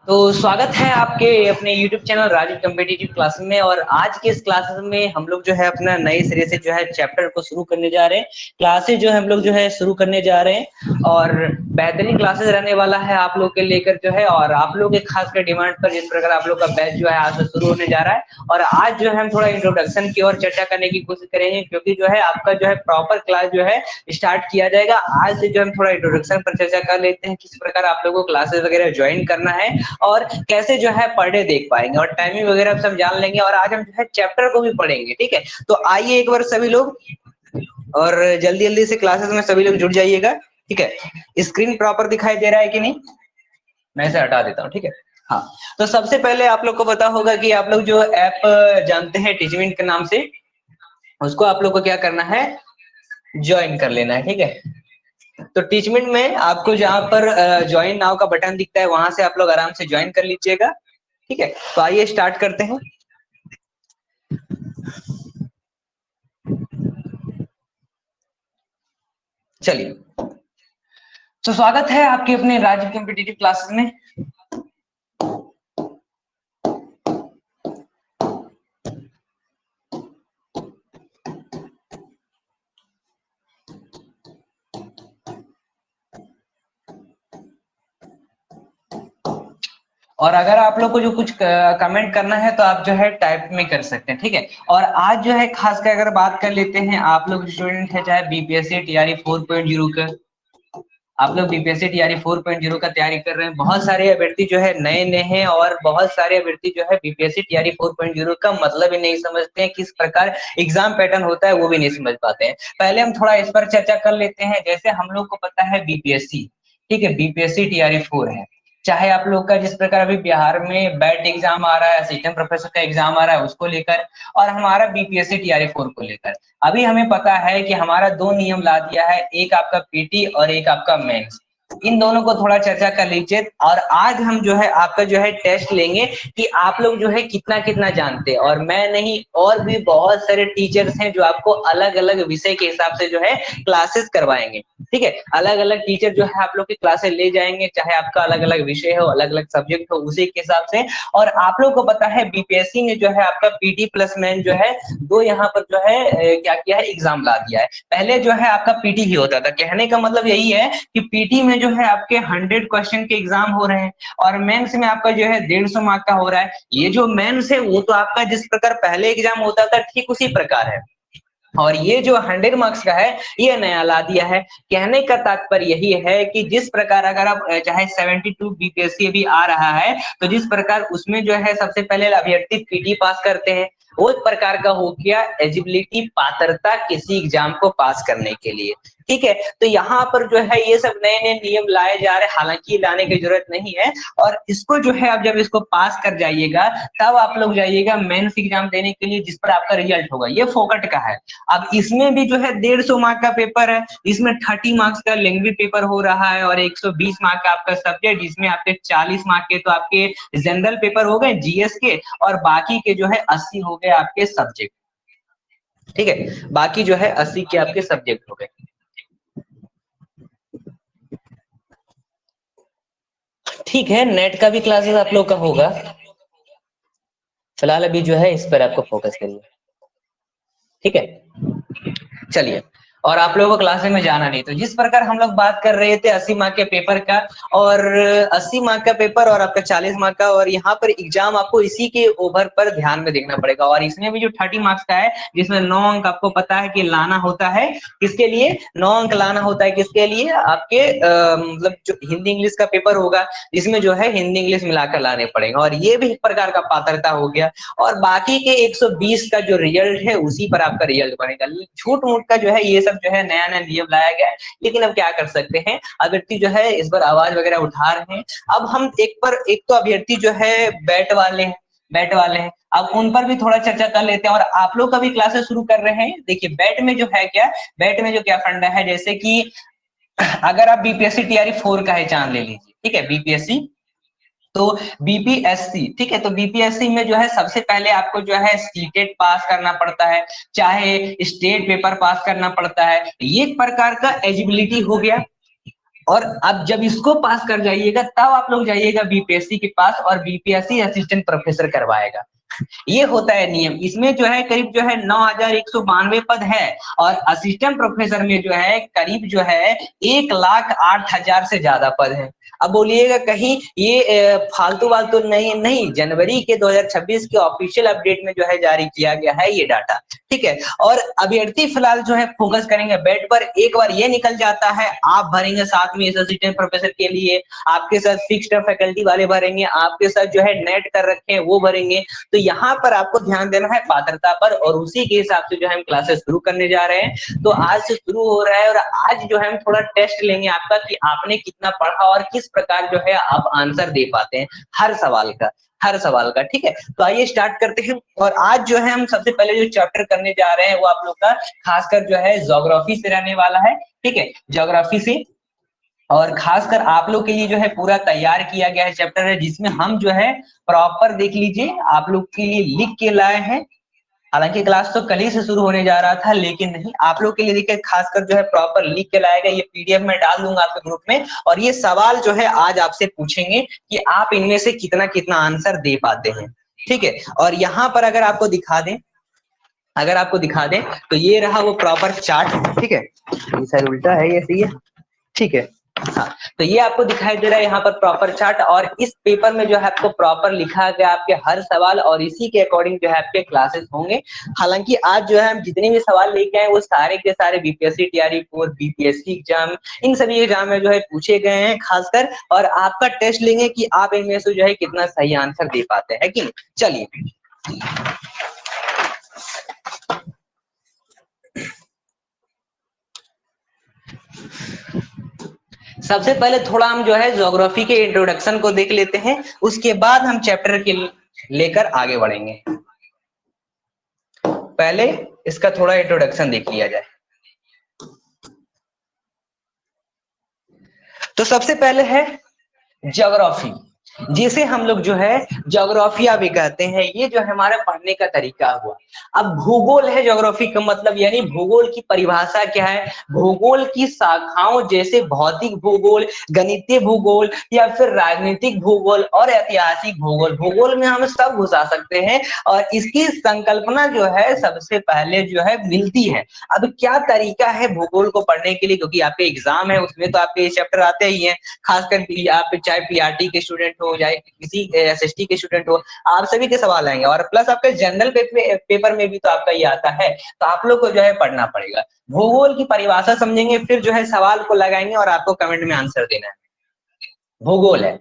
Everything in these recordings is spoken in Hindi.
तो स्वागत है आपके अपने YouTube channel Rajiv competitive classes में। और आज के इस क्लासेस में हम लोग जो है अपना नए सिरे से जो है चैप्टर को शुरू करने जा रहे हैं। क्लासेस जो है हम लोग जो है शुरू करने जा रहे हैं और बेहतरीन क्लासेस रहने वाला है आप लोग के लेकर जो है। और आप लोग के खासकर डिमांड पर जिस प्रकार आप लोग का बैच जो है आज से शुरू होने जा रहा है। और आज जो है हम थोड़ा इंट्रोडक्शन की ओर चर्चा करने की कोशिश करेंगे, क्योंकि जो है आपका जो है प्रॉपर क्लास जो है स्टार्ट किया जाएगा। आज से जो हम थोड़ा इंट्रोडक्शन पर चर्चा कर लेते हैं, किस प्रकार आप लोगों को क्लासेस वगैरह ज्वाइन करना है और कैसे जो है पर डे देख पाएंगे और टाइमिंग वगैरह सब जान लेंगे। और आज हम जो है चैप्टर को भी पढ़ेंगे, ठीक है। तो आइए एक बार सभी लोग और जल्दी जल्दी से क्लासेस में सभी लोग जुड़ जाइएगा, ठीक है। स्क्रीन प्रॉपर दिखाई दे रहा है कि नहीं? मैं इसे हटा देता हूँ, ठीक है। हाँ, तो सबसे पहले आप लोग को पता होगा कि आप लोग जो ऐप जानते हैं टीचमिंट के नाम से, उसको आप लोग को क्या करना है, ज्वाइन कर लेना है, ठीक है। तो टीचमेंट में आपको जहां पर ज्वाइन नाउ का बटन दिखता है, वहां से आप लोग आराम से ज्वाइन कर लीजिएगा, ठीक है। तो आइए स्टार्ट करते हैं। चलिए, तो स्वागत है आपके अपने राजीव कॉम्पिटिटिव क्लासेस में। और अगर आप लोग को जो कुछ कमेंट करना है तो आप जो है टाइप में कर सकते हैं, ठीक है। और आज जो है खासकर अगर बात कर लेते हैं, आप लोग स्टूडेंट है चाहे बीपीएससी टीआरई 4.0 का, आप लोग बीपीएससी टीआरई 4.0 का तैयारी कर रहे हैं। बहुत सारे अभ्यर्थी जो है नए नए हैं और बहुत सारे अभ्यर्थी जो है बीपीएससी टीआरई 4.0 का मतलब ही नहीं समझते हैं, किस प्रकार एग्जाम पैटर्न होता है वो भी नहीं समझ पाते हैं। पहले हम थोड़ा इस पर चर्चा कर लेते हैं। जैसे हम लोग को पता है बीपीएससी, ठीक है, बीपीएससी टीआरई 4 है। चाहे आप लोग का जिस प्रकार अभी बिहार में बैट एग्जाम आ रहा है, असिस्टेंट प्रोफेसर का एग्जाम आ रहा है, उसको लेकर, और हमारा बीपीएससी टीआरई 4 को लेकर अभी हमें पता है कि हमारा दो नियम ला दिया है, एक आपका पीटी और एक आपका मेंस। इन दोनों को थोड़ा चर्चा कर लीजिए। और आज हम जो है आपका जो है टेस्ट लेंगे कि आप लोग जो है कितना कितना जानते हैं। और मैं नहीं, और भी बहुत सारे टीचर्स हैं जो आपको अलग अलग विषय के हिसाब से जो है क्लासेस करवाएंगे, ठीक है। अलग अलग टीचर जो है आप लोग की क्लासेस ले जाएंगे, चाहे आपका अलग अलग विषय हो, अलग अलग सब्जेक्ट हो, उसी के हिसाब से। और आप लोग को पता है बीपीएससी में जो है आपका पीटी प्लस मेन जो है दो यहाँ पर जो है क्या किया है, एग्जाम ला दिया है। पहले जो है आपका पीटी ही होता था। कहने का मतलब यही है कि पीटी में जो है आपके 100 क्वेश्चन के एग्जाम हो रहे हैं और मेंस में आपका जो है 150 मार्क का हो रहा है। ये जो मेंस है वो तो आपका जिस प्रकार पहले एग्जाम होता था ठीक उसी प्रकार है। और ये जो 100 मार्क्स का है ये नया ला दिया है। कहने का तात्पर्य यही है कि जिस प्रकार अगर आप चाहे 72 बीपीएससी भी आ रहा है, तो जिस प्रकार उसमें जो है सबसे पहले अभ्यर्थी पीटी पास करते हैं, वो एक प्रकार का हो गया एलिजिबिलिटी, पात्रता किसी एग्जाम को पास करने के लिए, ठीक है। तो यहाँ पर जो है ये सब नए नए नियम लाए जा रहे हैं, हालांकि लाने की जरूरत नहीं है। और इसको जो है आप जब इसको पास कर जाइएगा तब आप लोग जाइएगा मेंस एग्जाम देने के लिए, जिस पर आपका रिजल्ट होगा। ये फोकट का है। अब इसमें भी जो है 150 मार्क का पेपर है, इसमें 30 मार्क्स का लैंग्वेज पेपर हो रहा है और 120 मार्क का आपका सब्जेक्ट, जिसमें आपके 40 मार्क के तो आपके जनरल पेपर हो गए जीएस के, और बाकी के जो है 80 हो गए आपके सब्जेक्ट, ठीक है। बाकी जो है 80 के आपके सब्जेक्ट हो गए, ठीक है। नेट का भी क्लासेस आप लोग का होगा। फिलहाल अभी जो है इस पर आपको फोकस करिए, ठीक है। चलिए, और आप लोगों को क्लासेस में जाना नहीं। तो जिस प्रकार हम लोग बात कर रहे थे 80 मार्क के पेपर का, और 80 मार्क का पेपर और आपका 40 मार्क का, और यहाँ पर एग्जाम आपको इसी के ओवर पर ध्यान में देखना पड़ेगा। और इसमें भी जो 30 मार्क्स का है, जिसमें 9 अंक आपको पता है कि लाना होता है, किसके लिए 9 अंक लाना होता है, किसके लिए, आपके मतलब जो हिंदी इंग्लिश का पेपर होगा, इसमें जो है हिंदी इंग्लिश मिलाकर लाने पड़ेंगे। और ये भी एक प्रकार का पात्रता हो गया। और बाकी के 120 का जो रिजल्ट है उसी पर आपका रिजल्ट बनेगा। छूट मूट का जो है ये सब जो है नया नया नियम लाया गया है, लेकिन अब क्या कर सकते हैं, अभ्यर्थी जो है इस पर आवाज वगैरह उठा रहे हैं। अब हम एक तो अभ्यर्थी जो है बैट वाले हैं, अब उन पर भी थोड़ा चर्चा कर लेते हैं। और आप लोग का भी क्लासेस शुरू कर रहे हैं। देखिए बैट में जो है क्या, बैट में जो क्या फंडा है, जैसे कि अगर आप बीपीएससी टीआरई 4 का है चांद ले लीजिए, ठीक है, बीपीएससी, तो बीपीएससी, ठीक है। तो बीपीएससी में जो है सबसे पहले आपको जो है सीटेट पास करना पड़ता है, चाहे स्टेट पेपर पास करना पड़ता है। ये एक प्रकार का एलिजिबिलिटी हो गया, और अब जब इसको पास कर जाइएगा तब आप लोग जाइएगा बीपीएससी के पास और बीपीएससी असिस्टेंट प्रोफेसर करवाएगा। ये होता है नियम। इसमें जो है करीब जो है 9192 पद है और असिस्टेंट प्रोफेसर में जो है करीब जो है 1,08,000 से ज्यादा पद है। अब बोलिएगा कहीं ये फालतू वालतू नहीं, जनवरी के 2026 के ऑफिशियल अपडेट में जो है जारी किया गया है ये डाटा, ठीक है। और अभ्यर्थी फिलहाल जो है फोकस करेंगे बेड पर। एक बार ये निकल जाता है आप भरेंगे साथ में असिस्टेंट प्रोफेसर के लिए, आपके साथ फिक्स्ड फैकल्टी वाले भरेंगे, आपके साथ जो है नेट कर रखे हैं वो भरेंगे। तो यहाँ पर आपको ध्यान देना है पात्रता पर और उसी के हिसाब से जो है हम क्लासेस शुरू करने जा रहे हैं। तो आज से शुरू हो रहा है और आज जो है हम थोड़ा टेस्ट लेंगे आपका कि आपने कितना पढ़ा और किस प्रकार जो है आप आंसर दे पाते हैं हर सवाल का, ठीक है। तो आइए स्टार्ट करते हैं। और आज जो है हम सबसे पहले जो चैप्टर करने जा रहे हैं वो आप लोग का खासकर जो है ज्योग्राफी से रहने वाला है, ठीक है। ज्योग्राफी से और खासकर आप लोग के लिए जो है पूरा तैयार किया गया है चैप्टर है, जिसमें हम जो है प्रॉपर देख लीजिए आप लोग के लिए लिख के लाए हैं। हालांकि क्लास तो कल ही से शुरू होने जा रहा था, लेकिन नहीं, आप लोग के लिए देखिए खासकर जो है प्रॉपर लिख के लाएगा। ये पीडीएफ में डाल दूंगा आपके ग्रुप में और ये सवाल जो है आज आपसे पूछेंगे कि आप इनमें से कितना कितना आंसर दे पाते हैं, ठीक है। और यहाँ पर अगर आपको दिखा दें तो ये रहा वो प्रॉपर चार्ट, ठीक है। ये सर उल्टा है, ये सही है, ठीक है। हाँ, तो ये आपको दिखाई दे रहा है यहाँ पर प्रॉपर चार्ट और इस पेपर में जो है आपको प्रॉपर लिखा गया आपके हर सवाल और इसी के अकॉर्डिंग जो है आपके क्लासेस होंगे। हालांकि आज जो है हम जितने भी सवाल लेके आए वो सारे के सारे BPSC TRE 4 BPSC exam in सभी एग्जाम में जो है पूछे गए हैं खासकर, और आपका टेस्ट लेंगे कि आप इनमें से जो है कितना सही आंसर दे पाते हैं कि नहीं। चलिए सबसे पहले थोड़ा हम जो है ज्योग्राफी के इंट्रोडक्शन को देख लेते हैं, उसके बाद हम चैप्टर के लेकर आगे बढ़ेंगे। पहले इसका थोड़ा इंट्रोडक्शन देख लिया जाए। तो सबसे पहले है ज्योग्राफी, जिसे हम लोग जो है ज्योग्राफिया भी कहते हैं। ये जो हमारा पढ़ने का तरीका हुआ। अब भूगोल है ज्योग्राफी का मतलब, यानी भूगोल की परिभाषा क्या है। भूगोल की शाखाओं जैसे भौतिक भूगोल, गणितीय भूगोल या फिर राजनीतिक भूगोल और ऐतिहासिक भूगोल, भूगोल में हम सब घुसा सकते हैं और इसकी संकल्पना जो है सबसे पहले जो है मिलती है। अब क्या तरीका है भूगोल को पढ़ने के लिए, क्योंकि आपके एग्जाम है उसमें तो आपके चैप्टर आते ही हैं, खासकर आप चाहे पीआरटी के स्टूडेंट हो चाहे किसी एसएसटी के स्टूडेंट हो, आप सभी के सवाल आएंगे और प्लस आपके जनरल पेपर में भी तो आपका ये आता है। तो आप लोग को जो है पढ़ना पड़ेगा। भूगोल की परिभाषा समझेंगे, फिर जो है सवाल को लगाएंगे और आपको कमेंट में आंसर देना है। भूगोल है,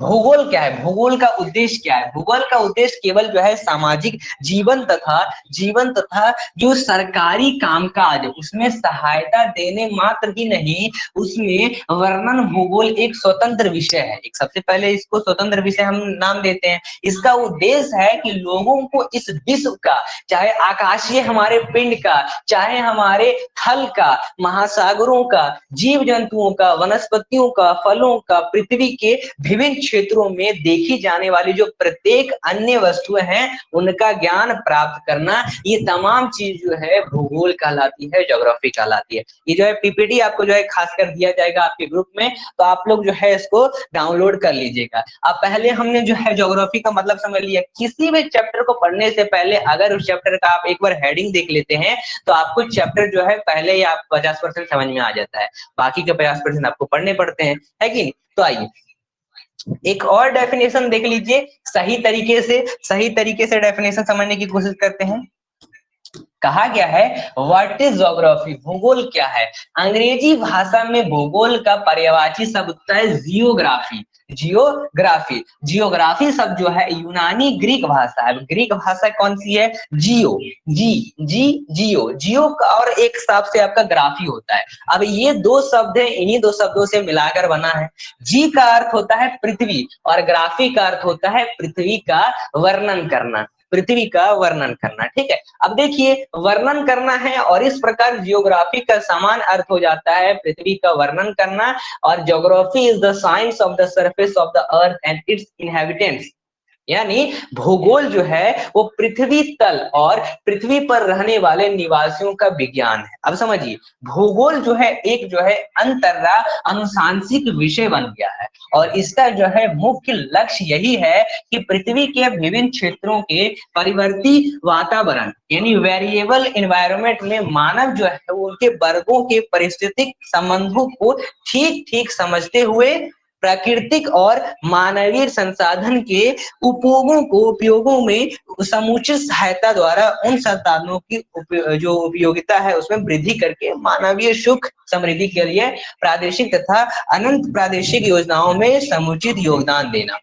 भूगोल क्या है, भूगोल का उद्देश्य क्या है। भूगोल का उद्देश्य केवल जो है सामाजिक जीवन तथा जो सरकारी कामकाज उसमें सहायता देने मात्र ही नहीं, उसमें वर्णन भूगोल एक स्वतंत्र विषय है। एक सबसे पहले इसको स्वतंत्र विषय हम नाम देते हैं। इसका उद्देश्य है कि लोगों को इस विश्व का, चाहे आकाशीय हमारे पिंड का, चाहे हमारे थल का, महासागरों का, जीव जंतुओं का, वनस्पतियों का, फलों का, पृथ्वी के विभिन्न क्षेत्रों में देखी जाने वाली जो प्रत्येक अन्य वस्तुएं हैं उनका ज्ञान प्राप्त करना, ये तमाम चीज जो है भूगोल कहलाती है, ज्योग्राफी कहलाती है। ये जो है पीपीटी आपको जो है खासकर दिया जाएगा आपके ग्रुप में, तो आप लोग जो है इसको डाउनलोड कर लीजिएगा। अब पहले हमने जो है ज्योग्राफी का मतलब समझ लिया। किसी भी चैप्टर को पढ़ने से पहले अगर उस चैप्टर का आप एक बार हेडिंग देख लेते हैं तो आपको चैप्टर जो है पहले ही आप 50% समझ में आ जाता है, बाकी के 50% आपको पढ़ने पड़ते हैं, है कि नहीं। तो आइए एक और डेफिनेशन देख लीजिए, सही तरीके से डेफिनेशन समझने की कोशिश करते हैं। कहा गया है व्हाट इज ज्योग्राफी, भूगोल क्या है। अंग्रेजी भाषा में भूगोल का पर्यायवाची शब्द होता है जियोग्राफी। जियोग्राफी शब्द जो है यूनानी ग्रीक भाषा है। ग्रीक भाषा कौन सी है, जियो का और एक हिसाब से आपका ग्राफी होता है। अब ये दो शब्द है, इन्हीं दो शब्दों से मिलाकर बना है। जी का अर्थ होता है पृथ्वी और ग्राफी का अर्थ होता है पृथ्वी का वर्णन करना, ठीक है। अब देखिए वर्णन करना है और इस प्रकार जियोग्राफी का समान अर्थ हो जाता है पृथ्वी का वर्णन करना। और geography is the science of the surface of the earth and it's inhabitants. यानी भूगोल जो है वो पृथ्वी तल और पृथ्वी पर रहने वाले निवासियों का विज्ञान है। अब समझिए, भूगोल जो है एक जो है अंतर्रा अनुसांशिक विषय बन गया है और इसका जो है मुख्य लक्ष्य यही है कि पृथ्वी के विभिन्न क्षेत्रों के परिवर्ती वातावरण यानी वेरिएबल एनवायरनमेंट में मानव जो है वो उनके वर्गों के पारिस्थितिक संबंधों को ठीक ठीक समझते हुए प्राकृतिक और मानवीय संसाधन के उपयोगों में समुचित सहायता द्वारा उन संसाधनों की जो उपयोगिता है उसमें वृद्धि करके मानवीय सुख समृद्धि के लिए प्रादेशिक तथा अनंत प्रादेशिक योजनाओं में समुचित योगदान देना।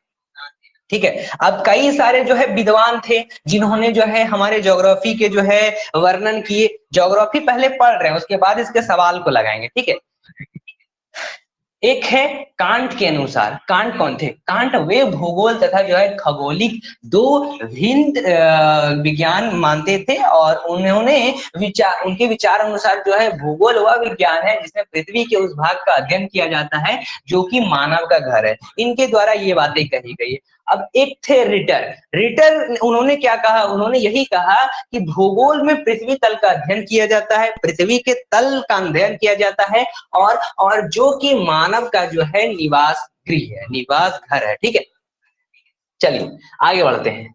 ठीक है, अब कई सारे जो है विद्वान थे जिन्होंने जो है हमारे ज्योग्राफी के जो है वर्णन किए। ज्योग्राफी पहले पढ़ रहे हैं, उसके बाद इसके सवाल को लगाएंगे। ठीक है, एक है कांट के अनुसार। कांट कौन थे? कांट वे भूगोल तथा जो है खगोलिक दो भिन्न विज्ञान मानते थे और उन्होंने उनके विचार अनुसार जो है भूगोल वह विज्ञान है जिसमें पृथ्वी के उस भाग का अध्ययन किया जाता है जो कि मानव का घर है। इनके द्वारा ये बातें कही गई है। अब एक थे रिटर। रिटर उन्होंने क्या कहा? उन्होंने यही कहा कि भूगोल में पृथ्वी तल का अध्ययन किया जाता है, पृथ्वी के तल का अध्ययन किया जाता है और जो कि मानव का जो है निवास गृह है, निवास घर है। ठीक है, चलिए आगे बढ़ते हैं।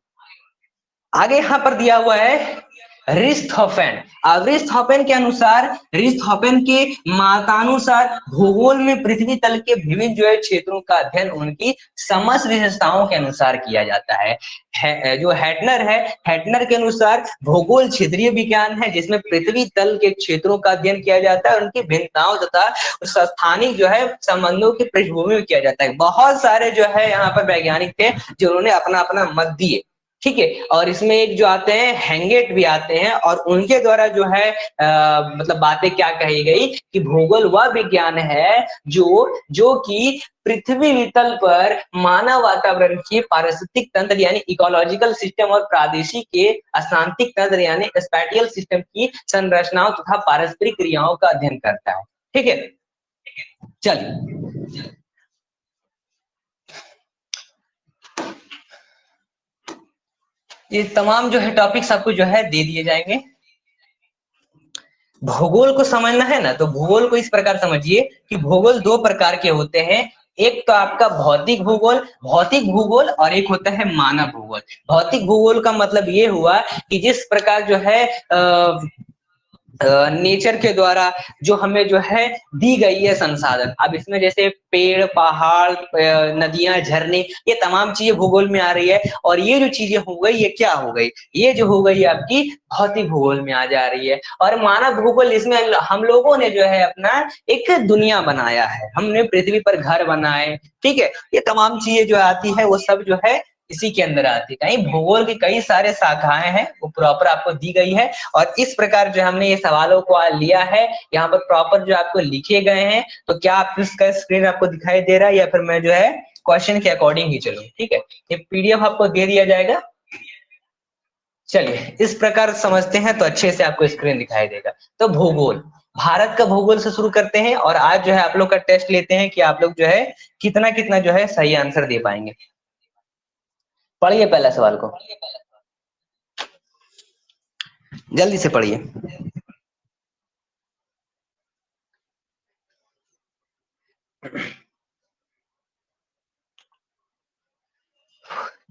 आगे यहाँ पर दिया हुआ है रिस्थोफेन। अब रिस्थोफेन के अनुसार, रिस्थोफेन के मतानुसार भूगोल में पृथ्वी तल के विभिन्न जो है क्षेत्रों का अध्ययन उनकी समस्त विशेषताओं के अनुसार किया जाता है। जो हेटनर है, हेटनर के अनुसार भूगोल क्षेत्रीय विज्ञान है जिसमें पृथ्वी तल के क्षेत्रों का अध्ययन किया जाता है और उनकी भिन्नताओं तथा स्थानिक जो है संबंधों की पृष्ठभूमि में किया जाता है। बहुत सारे जो है यहाँ पर वैज्ञानिक थे जिन्होंने अपना अपना मत दिए। ठीक है, और इसमें एक जो आते हैं हेंगेट भी आते हैं और उनके द्वारा जो है मतलब बातें क्या कही गई कि भूगोल वह विज्ञान है जो कि पृथ्वी तल पर मानव वातावरण के पारिस्थितिक तंत्र यानी इकोलॉजिकल सिस्टम और प्रादेशिक के अशांतिक तंत्र यानी स्पैटियल सिस्टम की संरचनाओं तथा पारस्परिक क्रियाओं का अध्ययन करता है। ठीक है, चलिए ये तमाम जो है टॉपिक्स आपको जो है दे दिए जाएंगे। भूगोल को समझना है ना, तो भूगोल को इस प्रकार समझिए कि भूगोल दो प्रकार के होते हैं। एक तो आपका भौतिक भूगोल और एक होता है मानव भूगोल। भौतिक भूगोल का मतलब ये हुआ कि जिस प्रकार जो है नेचर के द्वारा जो हमें जो है दी गई है संसाधन। अब इसमें जैसे पेड़, पहाड़, नदियां, झरने, ये तमाम चीजें भूगोल में आ रही है और ये जो चीजें हो गई ये क्या हो गई? ये जो हो गई आपकी भौतिक भूगोल में आ जा रही है। और मानव भूगोल, इसमें हम लोगों ने जो है अपना एक दुनिया बनाया है, हमने पृथ्वी पर घर बनाए। ठीक है, ये तमाम चीजें जो आती है वो सब जो है इसी के अंदर आती है। कहीं भूगोल की कई सारे शाखाएं हैं वो प्रॉपर आपको दी गई है और इस प्रकार जो हमने ये सवालों को लिया है यहाँ पर प्रॉपर जो आपको लिखे गए हैं। तो क्या आप इसका स्क्रीन आपको दिखाई दे रहा है या फिर मैं जो है क्वेश्चन के अकॉर्डिंग ही चलूं? ठीक है, ये पीडीएफ आपको दे दिया जाएगा। चलिए इस प्रकार समझते हैं तो अच्छे से आपको स्क्रीन दिखाई देगा। तो भूगोल, भारत का भूगोल से शुरू करते हैं और आज जो है आप लोग का टेस्ट लेते हैं कि आप लोग जो है कितना कितना जो है सही आंसर दे पाएंगे। पढ़िए पहला सवाल को, जल्दी से पढ़िए।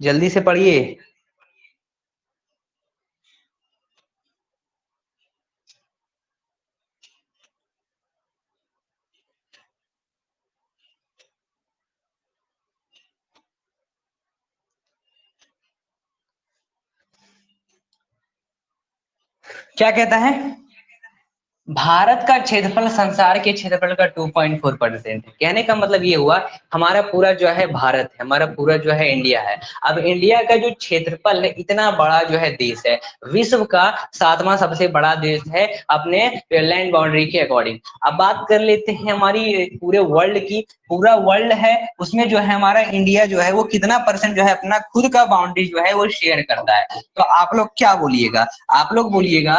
जल्दी से पढ़िए। क्या कहता है? भारत का क्षेत्रफल संसार के क्षेत्रफल का 2.4% है। कहने का मतलब ये हुआ हमारा पूरा जो है भारत है, हमारा पूरा जो है इंडिया है। अब इंडिया का जो क्षेत्रफल है इतना बड़ा जो है देश है, विश्व का 7वां सबसे बड़ा देश है अपने लैंड बाउंड्री के अकॉर्डिंग। अब बात कर लेते हैं हमारी पूरे वर्ल्ड की। पूरा वर्ल्ड है उसमें जो है हमारा इंडिया जो है वो कितना परसेंट जो है अपना खुद का बाउंड्री जो है वो शेयर करता है? तो आप लोग क्या बोलिएगा? आप लोग बोलिएगा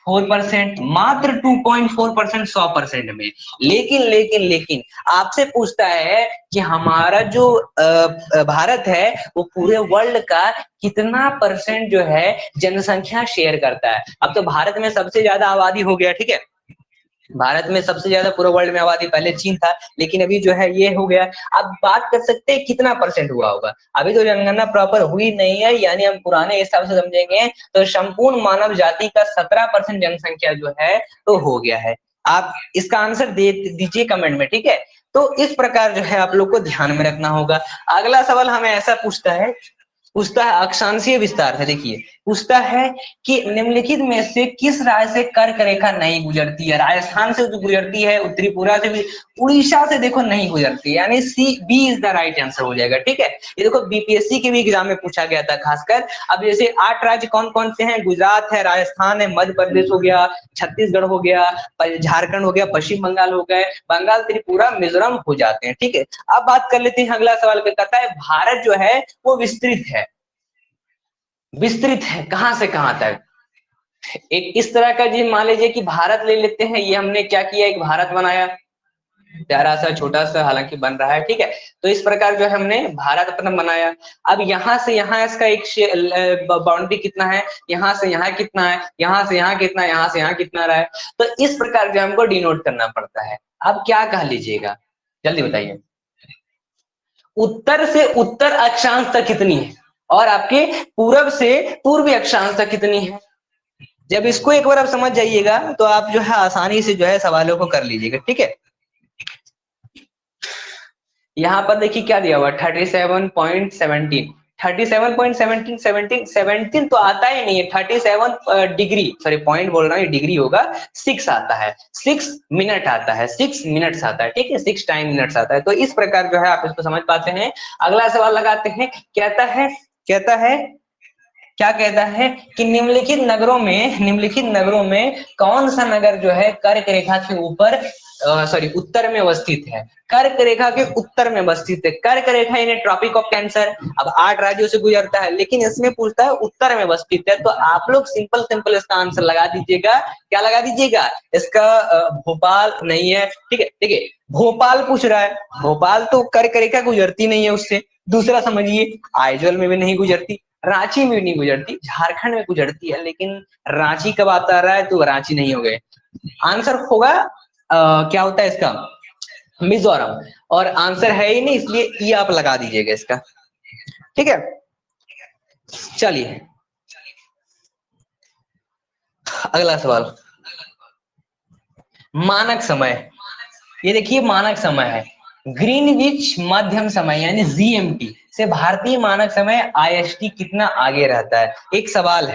4%, मात्र 2.4% 100% में। लेकिन लेकिन लेकिन आपसे पूछता है कि हमारा जो भारत है वो पूरे वर्ल्ड का कितना परसेंट जो है जनसंख्या शेयर करता है। अब तो भारत में सबसे ज्यादा आबादी हो गया, ठीक है, भारत में सबसे ज्यादा पूरे वर्ल्ड में आबादी, पहले चीन था लेकिन अभी जो है ये हो गया। अब बात कर सकते हैं कितना परसेंट हुआ होगा, अभी तो जनगणना प्रॉपर हुई नहीं है, यानी हम पुराने हिसाब से समझेंगे तो संपूर्ण मानव जाति का 17% जनसंख्या जो है तो हो गया है। आप इसका आंसर दे दीजिए कमेंट में, ठीक है। तो इस प्रकार जो है आप लोग को ध्यान में रखना होगा। अगला सवाल हमें ऐसा पूछता है अक्षांशीय विस्तार से, देखिए पूछता है कि निम्नलिखित में से किस राज्य से कर्क रेखा नहीं गुजरती है। राजस्थान से जो गुजरती है, उत्तरी पूर्वा से भी, उड़ीसा से देखो नहीं गुजरती, यानी C B is the right answer हो जाएगा, ठीक है। ये देखो बीपीएससी के भी एग्जाम में पूछा गया था खासकर। अब जैसे 8 राज्य कौन कौन से हैं, गुजरात है, राजस्थान है, मध्य प्रदेश हो गया, छत्तीसगढ़ हो गया, झारखंड हो गया, पश्चिम बंगाल हो गए, बंगाल, त्रिपुरा, मिजोरम हो जाते हैं, ठीक है। अब बात कर लेते हैं अगला सवाल क्या कहता है, भारत जो है वो विस्तृत है, विस्तृत है कहां से कहां तक। एक इस तरह का जी मान लीजिए कि भारत ले लेते हैं, ये हमने क्या किया, एक भारत बनाया, प्यारा सा छोटा सा हालांकि बन रहा है, ठीक है। तो इस प्रकार जो है हमने भारत अपना बनाया। अब यहाँ से यहाँ इसका एक बाउंड्री कितना है, यहाँ से यहाँ कितना है, यहाँ से यहाँ कितना है, यहाँ से यहाँ कितना रहा है, तो इस प्रकार जो हमको डिनोट करना पड़ता है। अब क्या कह लीजिएगा, जल्दी बताइए। उत्तर से उत्तर अक्षांश तक कितनी है और आपके पूरब से पूर्वी अक्षांश तक कितनी है। जब इसको एक बार आप समझ जाइएगा तो आप जो है आसानी से जो है सवालों को कर लीजिएगा, ठीक है। यहाँ पर देखिए क्या दिया हुआ, 37.17 17 तो आता ही नहीं है, 37 डिग्री, सॉरी पॉइंट बोल रहा हूँ, डिग्री होगा, 6 आता है, 6 मिनट आता है, 6 मिनट्स आता है, ठीक है, 6 टाइम मिनट्स आता है। तो इस प्रकार जो है आप इसको समझ पाते हैं। अगला सवाल लगाते हैं, क्या कहता है कि निम्नलिखित नगरों में कौन सा नगर जो है कर्क रेखा के ऊपर सॉरी उत्तर में अवस्थित है, कर्क रेखा के उत्तर में अवस्थित है। कर्क रेखा यानी ट्रॉपिक ऑफ कैंसर, अब 8 राज्यों से गुजरता है लेकिन इसमें पूछता है उत्तर में अवस्थित है। तो आप लोग सिंपल इसका आंसर लगा दीजिएगा, क्या लगा दीजिएगा, इसका भोपाल नहीं है, ठीक है, देखिए भोपाल पूछ रहा है, भोपाल तो कर्क रेखा गुजरती नहीं है उससे। दूसरा समझिए, आइजोल में भी नहीं गुजरती, रांची में भी नहीं गुजरती, झारखंड में गुजरती है, लेकिन रांची कब आता रहा है, तो रांची नहीं हो गए। आंसर होगा क्या होता है इसका, मिजोरम, और आंसर है ही नहीं, इसलिए ये आप लगा दीजिएगा इसका, ठीक है। चलिए अगला सवाल, मानक समय। ये देखिए मानक समय है, ग्रीनविच मध्यम समय यानी जीएमटी से भारतीय मानक समय आईएसटी कितना आगे रहता है। एक सवाल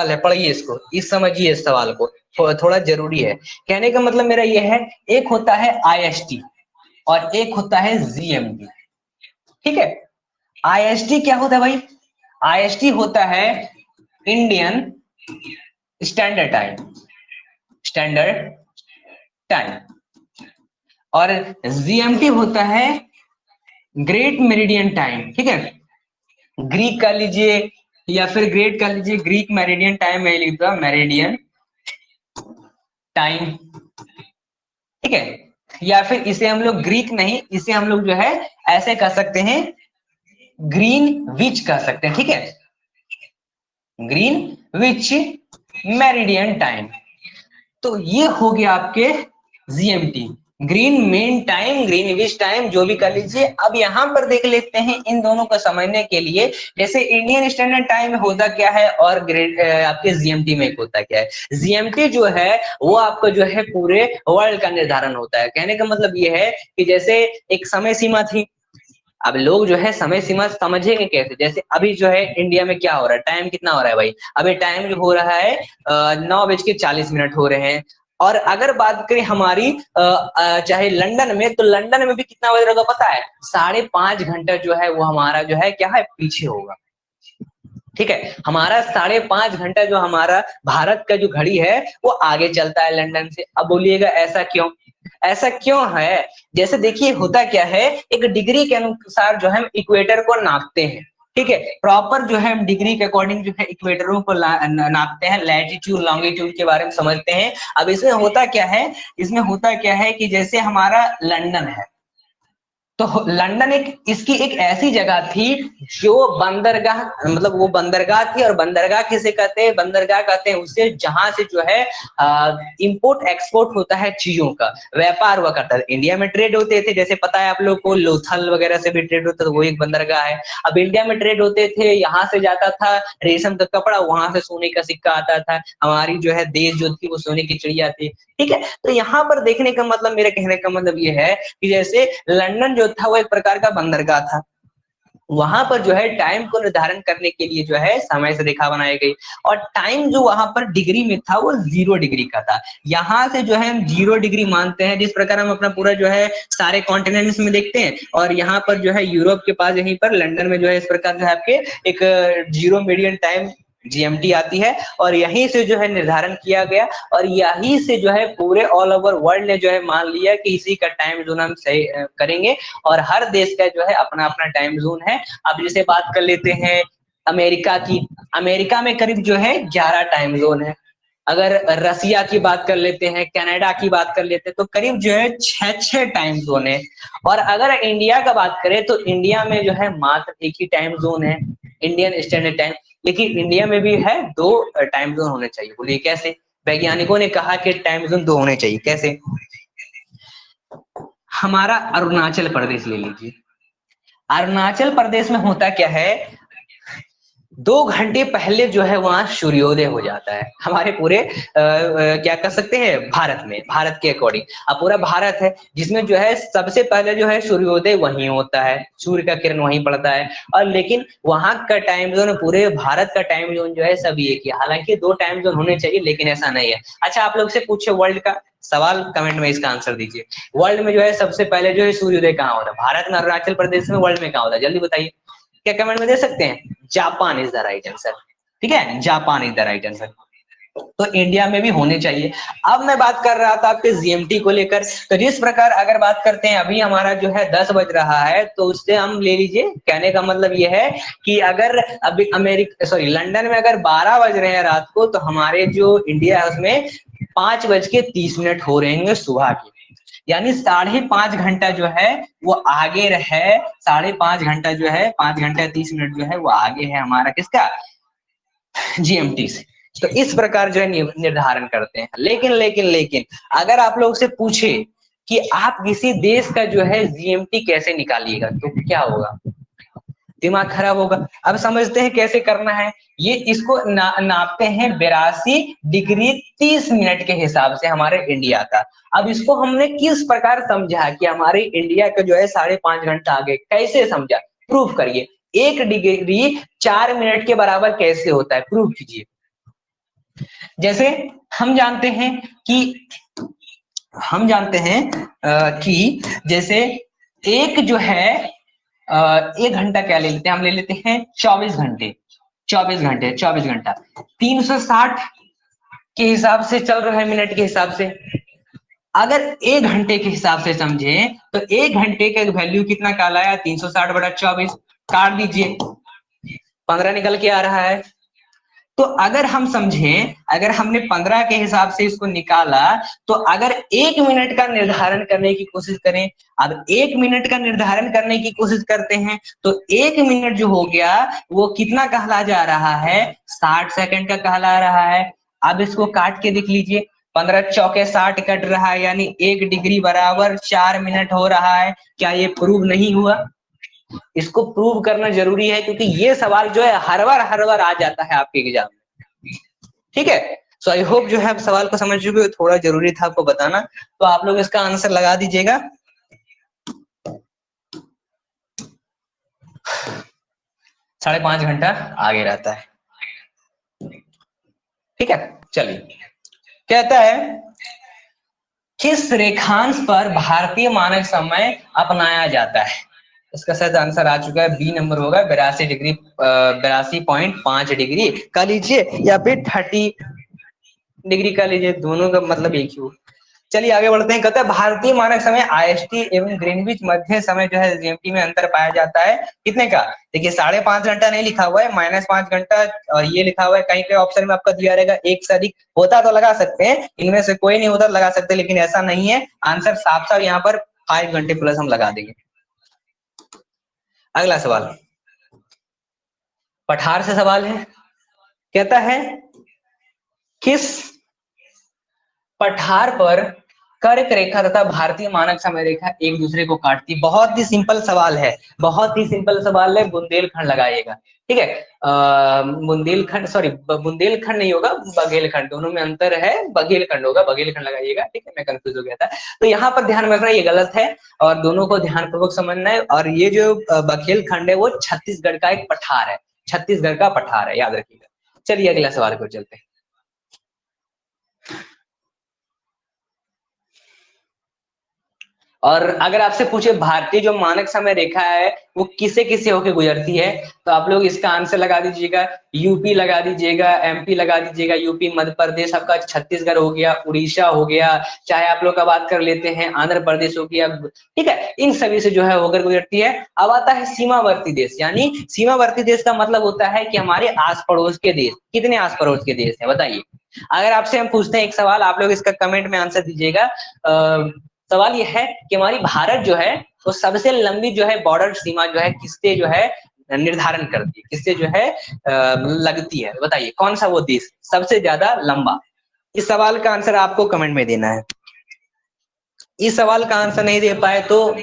है, पढ़िए इसको, इस समझिए इस सवाल को, थोड़ा जरूरी है। कहने का मतलब मेरा ये है, एक होता है आईएसटी और एक होता है जीएमटी, ठीक है। आईएसटी क्या होता है भाई, आईएसटी होता है इंडियन स्टैंडर्ड टाइम और जीएमटी होता है ग्रेट मेरिडियन टाइम, ठीक है। ग्रीक कर लीजिए या फिर ग्रेट कर लीजिए, ग्रीक मेरिडियन टाइम में लिख दो, मेरिडियन टाइम, ठीक है। या फिर इसे हम लोग ग्रीक नहीं, इसे हम लोग जो है ऐसे कह सकते हैं, ग्रीन विच कह सकते हैं, ठीक है, ग्रीन विच मेरिडियन टाइम। तो ये हो गया आपके GMT, green main time, Greenwich time, जो भी कर लीजिए। अब यहाँ पर देख लेते हैं इन दोनों को समझने के लिए, जैसे इंडियन स्टैंडर्ड टाइम में होता क्या है और आपके जीएमटी में होता क्या है। जीएमटी जो है वो आपका जो है पूरे वर्ल्ड का निर्धारण होता है। कहने का मतलब ये है कि जैसे एक समय सीमा थी, अब लोग जो है समय सीमा समझेंगे कैसे, जैसे अभी जो है इंडिया में क्या हो रहा है, टाइम कितना हो रहा है भाई, अभी टाइम जो हो रहा है 9:40 हो रहे हैं। और अगर बात करें हमारी चाहे लंदन में, तो लंदन में भी कितना बज रहा होगा पता है, 5.5 घंटा जो है वो हमारा जो है क्या है, पीछे होगा, ठीक है। हमारा 5.5 घंटा जो हमारा भारत का जो घड़ी है वो आगे चलता है लंदन से। अब बोलिएगा ऐसा क्यों, ऐसा क्यों है, जैसे देखिए होता क्या है, एक डिग्री के अनुसार जो हम इक्वेटर को नापते हैं, ठीक है। प्रॉपर जो है हम डिग्री के अकॉर्डिंग जो है इक्वेटरों को नापते हैं, लैटिट्यूड लॉन्गिट्यूड के बारे में समझते हैं। अब इसमें होता क्या है, इसमें होता क्या है कि जैसे हमारा लंदन है, तो लंदन इसकी एक ऐसी जगह थी जो बंदरगाह, मतलब वो बंदरगाह थी, और बंदरगाह किसे कहते हैं, बंदरगाह कहते हैं उसे जहां से जो है इंपोर्ट एक्सपोर्ट होता है, चीजों का व्यापार हुआ करता था। इंडिया में ट्रेड होते थे, जैसे पता है आप लोग को, लोथल वगैरह से भी ट्रेड होता था, वो एक बंदरगाह है। अब इंडिया में ट्रेड होते थे, यहाँ से जाता था रेशम का कपड़ा, वहां से सोने का सिक्का आता था, हमारी जो है देश जो थी वो सोने की चिड़िया थी। ठीक है, तो यहाँ पर देखने का मतलब, मेरे कहने का मतलब ये है कि जैसे लंदन जो था वो एक प्रकार का बंदरगाह था, वहां पर जो है टाइम को निर्धारण करने के लिए जो है समय से रेखा बनाई गई, और टाइम जो वहां पर डिग्री में था वो 0 डिग्री का था। यहाँ से जो है हम 0 डिग्री मानते हैं, जिस प्रकार हम अपना पूरा जो है सारे कॉन्टिनेंट्स में देखते हैं, और यहाँ पर जो है यूरोप के पास यहीं पर लंदन में जो है इस प्रकार जो है आपके एक 0 मीडियन टाइम GMT आती है, और यहीं से जो है निर्धारण किया गया, और यहीं से जो है पूरे ऑल ओवर वर्ल्ड ने जो है मान लिया कि इसी का टाइम जोन हम सही करेंगे, और हर देश का जो है अपना अपना टाइम जोन है। अब जैसे बात कर लेते हैं अमेरिका की, अमेरिका में करीब जो है 11 टाइम जोन है। अगर रसिया की बात कर लेते हैं, कनाडा की बात कर लेते हैं, तो करीब जो है 6 टाइम जोन है। और अगर इंडिया का बात करें तो इंडिया में जो है मात्र एक ही टाइम जोन है, इंडियन स्टैंडर्ड टाइम। लेकिन इंडिया में भी है 2 टाइम जोन होने चाहिए। बोलिए कैसे? वैज्ञानिकों ने कहा कि टाइम जोन 2 होने चाहिए। कैसे? हमारा अरुणाचल प्रदेश ले लीजिए, अरुणाचल प्रदेश में होता क्या है, 2 घंटे पहले जो है वहां सूर्योदय हो जाता है, हमारे पूरे क्या कर सकते हैं भारत में, भारत के अकॉर्डिंग। अब पूरा भारत है जिसमें जो है सबसे पहले जो है सूर्योदय वहीं होता है, सूर्य का किरण वहीं पड़ता है। और लेकिन वहां का टाइम जोन, पूरे भारत का टाइम जोन जो है सब एक ही, हालांकि 2 टाइम जोन होने चाहिए लेकिन ऐसा नहीं है। अच्छा, आप लोग से पूछे वर्ल्ड का सवाल, कमेंट में इसका आंसर दीजिए। वर्ल्ड में जो है सबसे पहले जो है सूर्योदय कहाँ होता है, भारत में, अरुणाचल प्रदेश में, वर्ल्ड में कहाँ होता है, जल्दी बताइए। क्या कमेंट में दे सकते हैं? Japan is the right answer. ठीक है, Japan is the right answer. तो इंडिया में भी होने चाहिए। अब मैं बात कर रहा था आपके GMT को लेकर, तो जिस प्रकार अगर बात करते हैं, अभी हमारा जो है 10 बज रहा है, तो उससे हम ले लीजिए, कहने का मतलब ये है कि अगर अभी लंदन में अगर 12 बज रहे हैं रात को, तो हमारे जो इंडिया है उसमें 5:30 हो रहे हैं सुबह के, यानी 5.5 घंटा जो है वो आगे रहे, 5.5 घंटा जो है, 5 घंटा 30 मिनट जो है वो आगे है हमारा, किसका? GMT से। तो इस प्रकार जो है निर्धारण करते हैं। लेकिन अगर आप लोग से पूछे कि आप किसी देश का जो है GMT कैसे निकालिएगा, तो क्या होगा? दिमाग खराब होगा। अब समझते हैं कैसे करना है। ये इसको नापते हैं 82 डिग्री 30 मिनट के हिसाब से हमारे इंडिया का। अब इसको हमने किस प्रकार समझा कि हमारे इंडिया का जो है 5.5 घंटा आगे, कैसे समझा? प्रूफ करिए। 1 डिग्री 4 मिनट के बराबर कैसे होता है, प्रूफ कीजिए। जैसे हम जानते हैं कि जैसे एक जो है 1 घंटा क्या ले लेते हैं, हम ले लेते हैं 24 घंटे, 24 घंटा 360 के हिसाब से चल रहा है, मिनट के हिसाब से। अगर 1 घंटे के हिसाब से समझे तो 1 घंटे का वैल्यू कितना कहलाया? 360/24, काट दीजिए, 15 निकल के आ रहा है। तो अगर हम समझें, अगर हमने 15 के हिसाब से इसको निकाला, तो अगर 1 मिनट का निर्धारण करने की कोशिश करें, अब 1 मिनट का निर्धारण करने की कोशिश करते हैं, तो 1 मिनट जो हो गया वो कितना कहला जा रहा है? 60 सेकंड का कहला रहा है। अब इसको काट के देख लीजिए, 15 चौके 60 कट रहा है, यानी 1 डिग्री बराबर 4 मिनट हो रहा है। क्या ये प्रूव नहीं हुआ? इसको प्रूव करना जरूरी है, क्योंकि ये सवाल जो है हर बार आ जाता है आपके एग्जाम में। ठीक है, सो आई होप जो है आप सवाल को समझ चुके हो, थोड़ा जरूरी था आपको बताना। तो आप लोग इसका आंसर लगा दीजिएगा। 5.5 घंटा आगे रहता है। ठीक है, चलिए। कहता है किस रेखांश पर भारतीय मानक समय अपनाया जाता है? इसका शायद आंसर आ चुका है, बी नंबर होगा, 82 डिग्री 82.5 डिग्री का लीजिए, या फिर 30 डिग्री का लीजिए, दोनों का मतलब एक ही हो। चलिए आगे बढ़ते हैं। कहता है भारतीय मानक समय आईएसटी एवं ग्रीनविच मध्य समय जो है जीएमटी में अंतर पाया जाता है कितने का? देखिए 5.5 घंटा नहीं लिखा हुआ है, -5 घंटा, और ये लिखा हुआ है कहीं पे ऑप्शन में आपका दिया रहेगा एक से अधिक, होता तो लगा सकते हैं, इनमें से कोई नहीं होता लगा सकते, लेकिन ऐसा नहीं है। आंसर साफ साफ यहाँ पर 5 घंटे प्लस हम लगा देंगे। अगला सवाल पठार से सवाल है। कहता है किस पठार पर कर्क रेखा तथा भारतीय मानक समय रेखा एक दूसरे को काटती? बहुत ही सिंपल सवाल है, बहुत ही सिंपल सवाल है। बुंदेलखंड लगाइएगा, ठीक है। बुंदेलखंड, सॉरी बुंदेलखंड नहीं होगा, बघेलखंड, दोनों में अंतर है, बघेलखंड होगा, बघेलखंड लगाइएगा, ठीक है। मैं कंफ्यूज हो गया था, तो यहाँ पर ध्यान रखना ये गलत है और दोनों को ध्यानपूर्वक समझना है। और ये जो बघेलखंड है वो छत्तीसगढ़ का एक पठार है, छत्तीसगढ़ का पठार है, याद रखिएगा। चलिए अगला सवाल को चलते हैं। और अगर आपसे पूछे भारतीय जो मानक समय रेखा है वो किसे किसे होके गुजरती है, तो आप लोग इसका आंसर लगा दीजिएगा, यूपी लगा दीजिएगा, एमपी लगा दीजिएगा, यूपी मध्य प्रदेश, आपका छत्तीसगढ़ हो गया, उड़ीसा हो गया, चाहे आप लोग का बात कर लेते हैं आंध्र प्रदेश हो गया, ठीक है। इन सभी से जो है होकर गुजरती है। अब आता है सीमावर्ती देश, यानी सीमावर्ती देश का मतलब होता है कि हमारे आस पड़ोस के देश। कितने आस पड़ोस के देश है बताइए? अगर आपसे हम पूछते हैं एक सवाल, आप लोग इसका कमेंट में आंसर दीजिएगा। सवाल यह है कि हमारी भारत जो है वो सबसे लंबी जो है बॉर्डर सीमा जो है किससे जो है निर्धारण करती है, किससे जो है लगती है? बताइए कौन सा वो देश सबसे ज्यादा लंबा? इस सवाल का आंसर आपको कमेंट में देना है। इस सवाल का आंसर नहीं दे पाए तो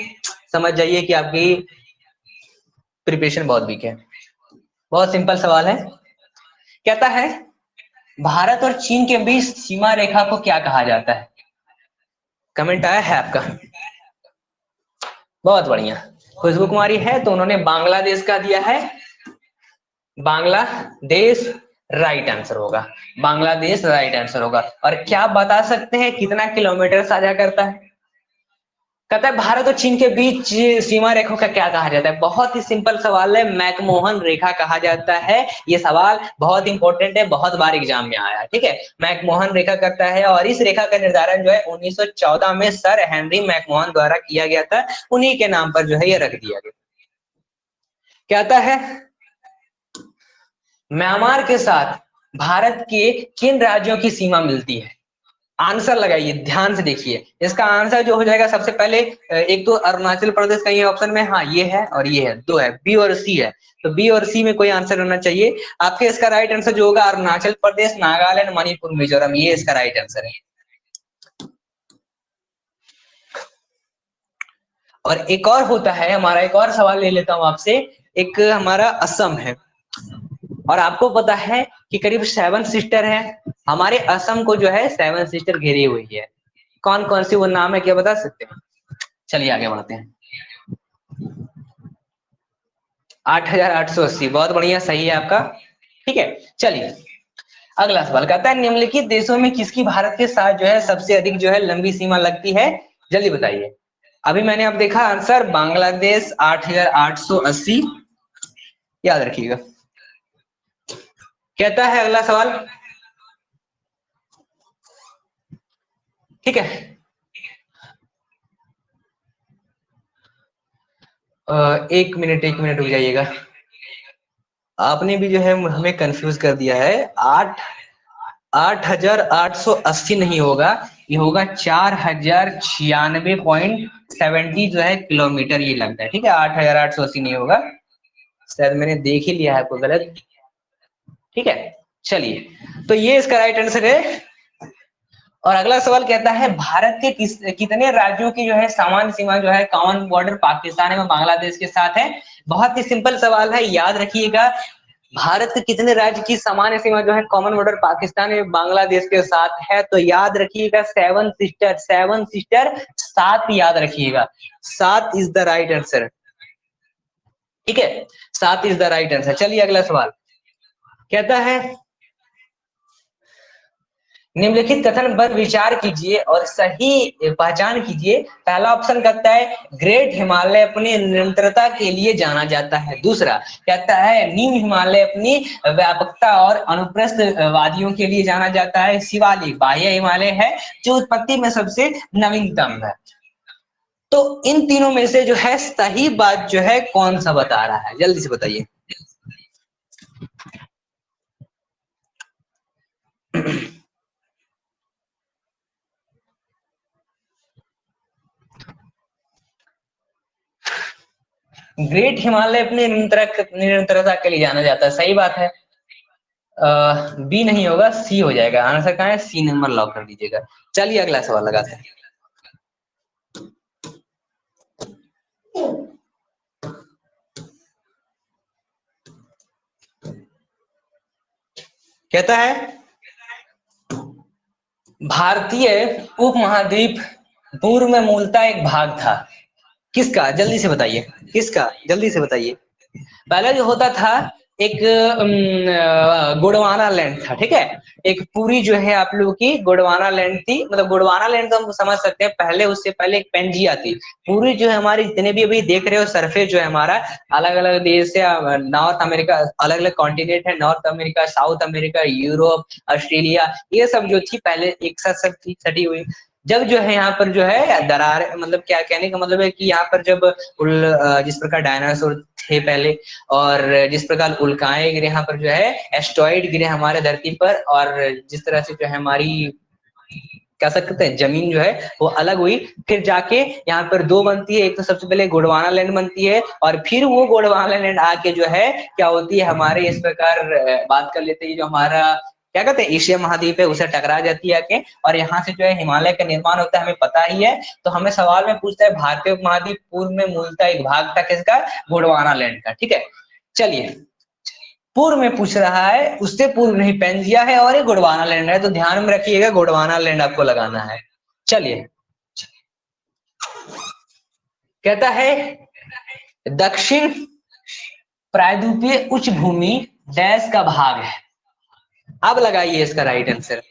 समझ जाइए कि आपकी प्रिपरेशन बहुत वीक है। बहुत सिंपल सवाल है। कहता है भारत और चीन के बीच सीमा रेखा को क्या कहा जाता है? कमेंट आया है आपका? बहुत बढ़िया। खुशबू कुमारी है तो उन्होंने बांग्लादेश का दिया है, बांग्लादेश राइट आंसर होगा, बांग्लादेश राइट आंसर होगा। और क्या बता सकते हैं कितना किलोमीटर साझा करता है? कहता है भारत और चीन के बीच सीमा रेखा का क्या कहा जाता है? बहुत ही सिंपल सवाल है, मैकमोहन रेखा कहा जाता है। ये सवाल बहुत इंपॉर्टेंट है, बहुत बार एग्जाम में आया है, ठीक है। मैकमोहन रेखा करता है और इस रेखा का निर्धारण जो है 1914 में सर हेनरी मैकमोहन द्वारा किया गया था, उन्हीं के नाम पर जो है ये रख दिया गया। कहता है म्यांमार के साथ भारत के किन राज्यों की सीमा मिलती है? आंसर लगाइए, ध्यान से देखिए। इसका आंसर जो हो जाएगा सबसे पहले, एक तो अरुणाचल प्रदेश का ये ऑप्शन में, हाँ ये है और ये है, दो है, बी और सी है, तो बी और सी में कोई आंसर होना चाहिए आपके। इसका राइट आंसर जो होगा अरुणाचल प्रदेश, नागालैंड, मणिपुर, मिजोरम, ये इसका राइट आंसर है। और एक और होता है हमारा, एक और सवाल ले लेता हूं आपसे। एक हमारा असम है और आपको पता है कि करीब 7 सिस्टर है, हमारे असम को जो है 7 सिस्टर घेरी हुई है। कौन कौन सी वो नाम है, क्या बता सकते हैं? चलिए आगे बढ़ते हैं। 8,880, बहुत बढ़िया, सही है आपका, ठीक है। चलिए अगला सवाल कहता है निम्नलिखित देशों में किसकी भारत के साथ जो है सबसे अधिक जो है लंबी सीमा लगती है? जल्दी बताइए। अभी मैंने अब देखा आंसर, बांग्लादेश 8,880, याद रखिएगा। कहता है अगला सवाल, ठीक है। एक मिनट रुक जाइएगा, आपने भी जो है हमें कंफ्यूज कर दिया है। 8,880 नहीं होगा, ये होगा 4,096.70 जो है किलोमीटर ये लगता है, ठीक है। 8,880 नहीं होगा, शायद मैंने देख ही लिया है आपको गलत, ठीक है। चलिए तो ये इसका राइट आंसर है। और अगला सवाल कहता है भारत के कितने राज्यों की जो है सामान्य सीमा जो है कॉमन बॉर्डर पाकिस्तान एवं बांग्लादेश के साथ है? बहुत ही सिंपल सवाल है, याद रखिएगा। भारत के कितने राज्य की सामान्य सीमा जो है कॉमन बॉर्डर पाकिस्तान एवं बांग्लादेश के साथ है? तो याद रखिएगा 7 सिस्टर, 7 सिस्टर, 7 याद रखिएगा, 7 इज द राइट आंसर, ठीक है। 7 इज द राइट आंसर। चलिए अगला सवाल कहता है निम्नलिखित कथन पर विचार कीजिए और सही पहचान कीजिए। पहला ऑप्शन कहता है ग्रेट हिमालय अपनी निरंतरता के लिए जाना जाता है। दूसरा कहता है नीम हिमालय अपनी व्यापकता और अनुप्रस्थ वादियों के लिए जाना जाता है। शिवालिक बाह्य हिमालय है जो उत्पत्ति में सबसे नवीनतम है। तो इन तीनों में से जो है सही बात जो है कौन सा बता रहा है, जल्दी से बताइए। ग्रेट हिमालय अपनी निरंतरता के लिए जाना जाता है, सही बात है। बी नहीं होगा, सी हो जाएगा। आंसर कहाँ है, सी नंबर लॉक कर दीजिएगा। चलिए अगला सवाल लगाते हैं। कहता है भारतीय उपमहाद्वीप पूर्व में मूलतः एक भाग था। किसका, जल्दी से बताइए, किसका, जल्दी से बताइए। पहले जो होता था एक गोंडवाना लैंड था, ठीक है। एक पूरी जो है आप लोगों की गोंडवाना लैंड थी, मतलब गोंडवाना लैंड तो हम समझ सकते हैं, पहले उससे पहले एक पेंजिया थी। पूरी जो है हमारी जितने भी अभी देख रहे हो सरफेस जो है हमारा अलग अलग देश से, नॉर्थ अमेरिका, अलग अलग कॉन्टिनेंट है, north America, south America, Europe, Australia, ये सब जो थी पहले एक साथ सब थी सटी हुई। जब जो है यहाँ पर जो है दरार, मतलब क्या कहने का मतलब है कि यहाँ पर जब जिस प्रकार डायनासोर थे पहले, और जिस प्रकार उल्काएं गिरे यहाँ पर जो है, एस्टेरॉइड गिरे हमारे धरती पर, और जिस तरह से जो है हमारी कह सकते हैं जमीन जो है वो अलग हुई, फिर जाके यहाँ पर दो बनती है। एक तो सबसे पहले गोंडवाना लैंड बनती है, और फिर वो गोंडवाना लैंड आके जो है क्या होती है हमारे इस प्रकार बात कर लेते हैं, जो हमारा क्या कहते हैं एशिया महाद्वीप है उसे टकरा जाती है आके, और यहाँ से जो है हिमालय का निर्माण होता है, हमें पता ही है। तो हमें सवाल में पूछता है भारतीय उपमहाद्वीप पूर्व में मूलतः एक भाग था किसका, गोंडवाना लैंड का, ठीक है। चलिए पूर्व में पूछ रहा है, उससे पूर्व नहीं पेंजिया है और ये गोंडवाना लैंड है, तो ध्यान में रखिएगा गोंडवाना लैंड आपको लगाना है। चलिए कहता है दक्षिण प्रायद्वीपीय उच्च भूमि डैश का भाग है। अब लगाइए इसका राइट आंसर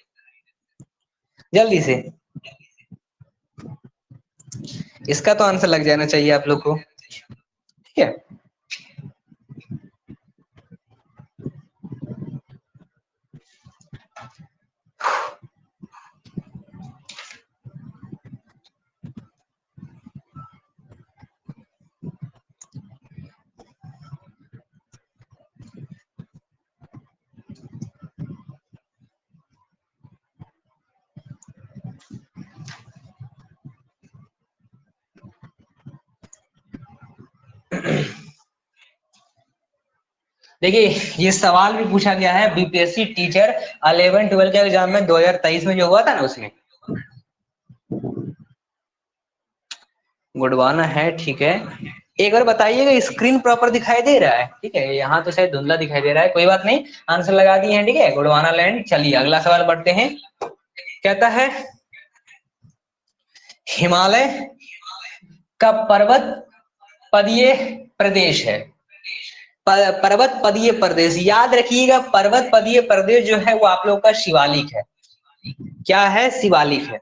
जल्दी से। इसका तो आंसर लग जाना चाहिए आप लोग को, ठीक है। देखिए ये सवाल भी पूछा गया है बीपीएससी टीचर 11-12 के एग्जाम में 2023 में जो हुआ था ना, उसमें गोंडवाना है, ठीक है। एक बार बताइएगा स्क्रीन प्रॉपर दिखाई दे रहा है, ठीक है। यहाँ तो शायद धुंधला दिखाई दे रहा है, कोई बात नहीं, आंसर लगा दिए हैं, ठीक है, गोंडवाना लैंड। चलिए अगला सवाल बढ़ते हैं। कहता है हिमालय का पर्वत पदीय प्रदेश है। पर्वत पदीय प्रदेश याद रखिएगा, पर्वत पदीय प्रदेश जो है वो आप लोगों का शिवालिक है। क्या है, शिवालिक है,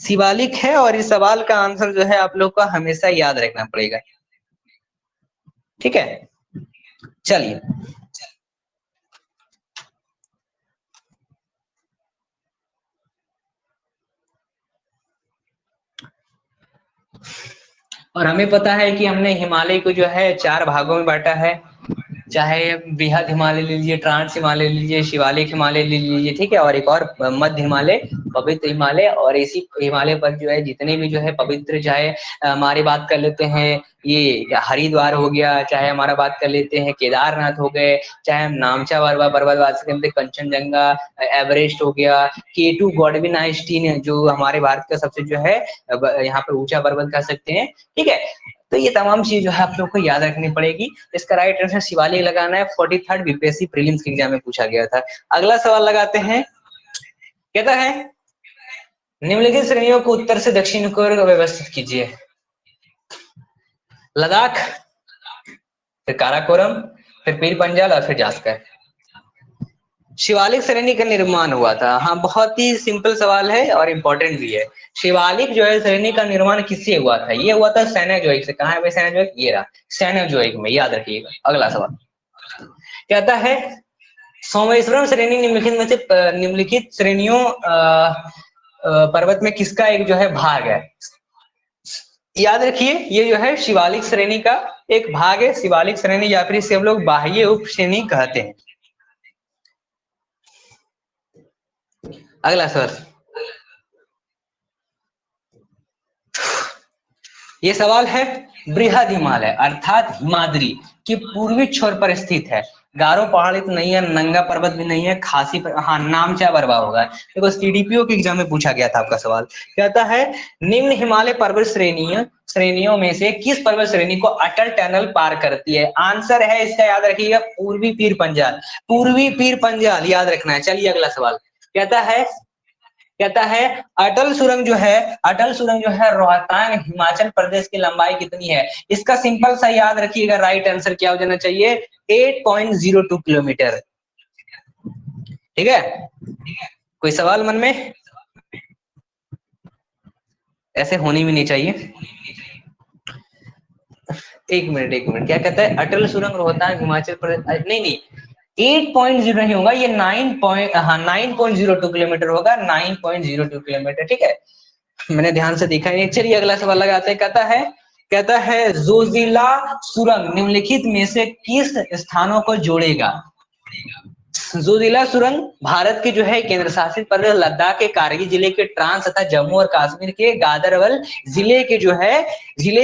शिवालिक है। और इस सवाल का आंसर जो है आप लोग को हमेशा याद रखना पड़ेगा, ठीक है। चलिए और हमें पता है कि हमने हिमालय को जो है 4 भागों में बांटा है, चाहे बृहद हिमालय ले लीजिए, ट्रांस हिमालय ले लीजिए, शिवालिक हिमालय ले लीजिए, ठीक है, और एक और मध्य हिमालय, पवित्र हिमालय। और इसी हिमालय पर जो है जितने भी जो है पवित्र, चाहे हमारी बात कर लेते हैं ये हरिद्वार हो गया, चाहे हमारा बात कर लेते हैं केदारनाथ हो गए, चाहे हम नामचा पर्वत बात करते हैं, कंचनजंगा, एवरेस्ट हो गया, K2 गॉडविन आइंस्टीन जो हमारे भारत का सबसे जो है यहाँ पर ऊंचा पर्वत कह सकते हैं, ठीक है। तो ये तमाम चीज जो है आप लोग को याद रखनी पड़ेगी। इसका राइट आंसर शिवालिक लगाना है। 43rd बीपीएससी प्रीलिम्स के एग्जाम में पूछा गया था। अगला सवाल लगाते हैं। कहता है निम्नलिखित श्रेणियों को उत्तर से दक्षिण की ओर व्यवस्थित कीजिए। लद्दाख, फिर काराकोरम, फिर पीर पंजाल और फिर जास्कर। शिवालिक श्रेणी का निर्माण हुआ था। हाँ, बहुत ही सिंपल सवाल है और इम्पोर्टेंट भी है। शिवालिक जो है श्रेणी का निर्माण किससे हुआ था? ये हुआ था सेनोजोइक से। कहाँ है भाई सेनोजोइक? ये रहा सेनोजोइक में, याद रखिएगा। अगला सवाल कहता है सोमेश्वरम श्रेणी निम्नलिखित में से निम्नलिखित श्रेणियों पर्वत में किसका एक जो है भाग है? याद रखिए, ये जो है शिवालिक श्रेणी का एक भाग है। शिवालिक श्रेणी या फिर इसे हम लोग बाह्य उप श्रेणी कहते हैं। अगला सवाल, ये सवाल है बृहद हिमालय अर्थात हिमाद्री की पूर्वी छोर पर स्थित है। गारो पहाड़ी तो नहीं है, नंगा पर्वत भी नहीं है, खासी पर, हाँ नामचा बरवा होगा। देखो सीडीपीओ के एग्जाम में पूछा गया था आपका सवाल। कहता है निम्न हिमालय पर्वत श्रेणियों में से किस पर्वत श्रेणी को अटल टनल पार करती है? आंसर है इसका, याद रखिएगा, पूर्वी पीर पंजाल। पूर्वी पीर पंजाल याद रखना है। चलिए अगला सवाल कहता है अटल सुरंग जो है रोहतांग हिमाचल प्रदेश की लंबाई कितनी है? इसका सिंपल सा याद रखिएगा, राइट आंसर क्या हो जाना चाहिए? 8.02 किलोमीटर। ठीक है, कोई सवाल मन में? ऐसे होनी भी नहीं चाहिए। एक मिनट, क्या कहता है? अटल सुरंग रोहतांग हिमाचल प्रदेश, नहीं 8.0 नहीं होगा, ये 9.02 किलोमीटर होगा। 9.02 किलोमीटर, ठीक है, मैंने ध्यान से देखा नहीं। चलिए अगला सवाल लगाते हैं। कहता है जोजिला सुरंग निम्नलिखित में से किस स्थानों को जोड़ेगा? जोजिला सुरंग भारत के जो है केंद्र शासित प्रदेश लद्दाख के कारगिल जिले के ट्रांस तथा जम्मू और कश्मीर के गादरबल जिले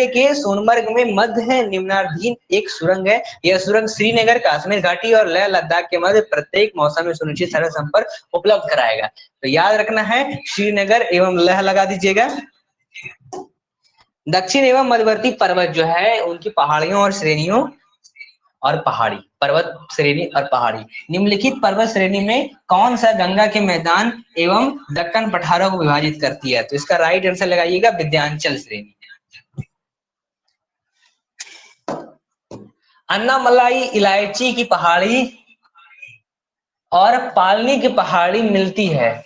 के सोनमर्ग में मध्य निम्नाधीन एक सुरंग है। यह सुरंग श्रीनगर, कश्मीर घाटी और लेह लद्दाख के मध्य प्रत्येक मौसम में सुनिश्चित सड़क संपर्क उपलब्ध कराएगा। तो याद रखना है श्रीनगर एवं लेह लगा दीजिएगा। दक्षिण एवं मध्यवर्ती पर्वत जो है उनकी पहाड़ियों और श्रेणियों और पहाड़ी पर्वत श्रेणी और पहाड़ी निम्नलिखित पर्वत श्रेणी में कौन सा गंगा के मैदान एवं दक्कन पठारों को विभाजित करती है? तो इसका राइट आंसर लगाइएगा विंध्याचल श्रेणी। अन्नामलाई इलायची की पहाड़ी और पालनी की पहाड़ी मिलती है,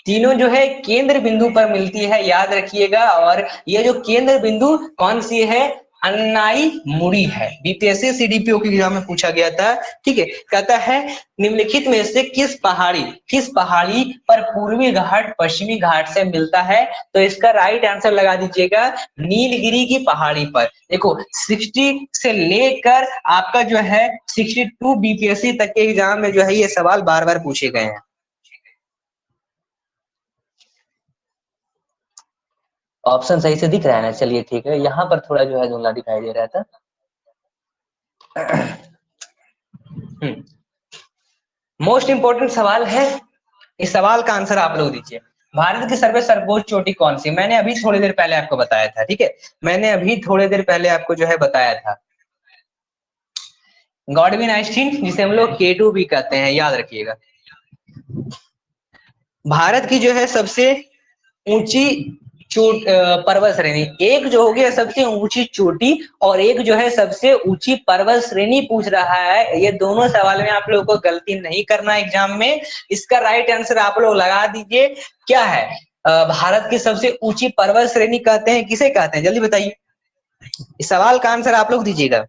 तीनों जो है केंद्र बिंदु पर मिलती है, याद रखिएगा। और ये जो केंद्र बिंदु कौन सी है? अन्नाई मुड़ी है। बीपीएससी सीडीपीओ के एग्जाम में पूछा गया था। ठीक है, कहता है निम्नलिखित में से किस पहाड़ी पर पूर्वी घाट पश्चिमी घाट से मिलता है? तो इसका राइट आंसर लगा दीजिएगा नीलगिरी की पहाड़ी पर। देखो 60 से लेकर आपका जो है 62 बीपीएससी तक के एग्जाम में जो है ये सवाल बार बार पूछे गए हैं। ऑप्शन सही से दिख रहा है ना? चलिए ठीक है, यहाँ पर थोड़ा जो है धुंधला दिखाई दे रहा था। मोस्ट इंपोर्टेंट सवाल है, इस सवाल का आंसर आप लोग दीजिए। भारत की सर्वोच्च चोटी कौन सी? मैंने अभी थोड़ी देर पहले आपको बताया था। ठीक है, मैंने अभी थोड़ी देर पहले आपको जो है बताया था, गॉडविन आइंस्टीन, जिसे हम लोग K2 भी कहते हैं, याद रखिएगा। भारत की जो है सबसे ऊंची पर्वत श्रेणी, एक जो हो गया सबसे ऊंची चोटी और एक जो है सबसे ऊंची पर्वत श्रेणी पूछ रहा है। ये दोनों सवाल में आप लोगों को गलती नहीं करना एग्जाम में। इसका राइट आंसर आप लोग लगा दीजिए, क्या है? भारत की सबसे ऊंची पर्वत श्रेणी कहते हैं, किसे कहते हैं? जल्दी बताइए, इस सवाल का आंसर आप लोग दीजिएगा।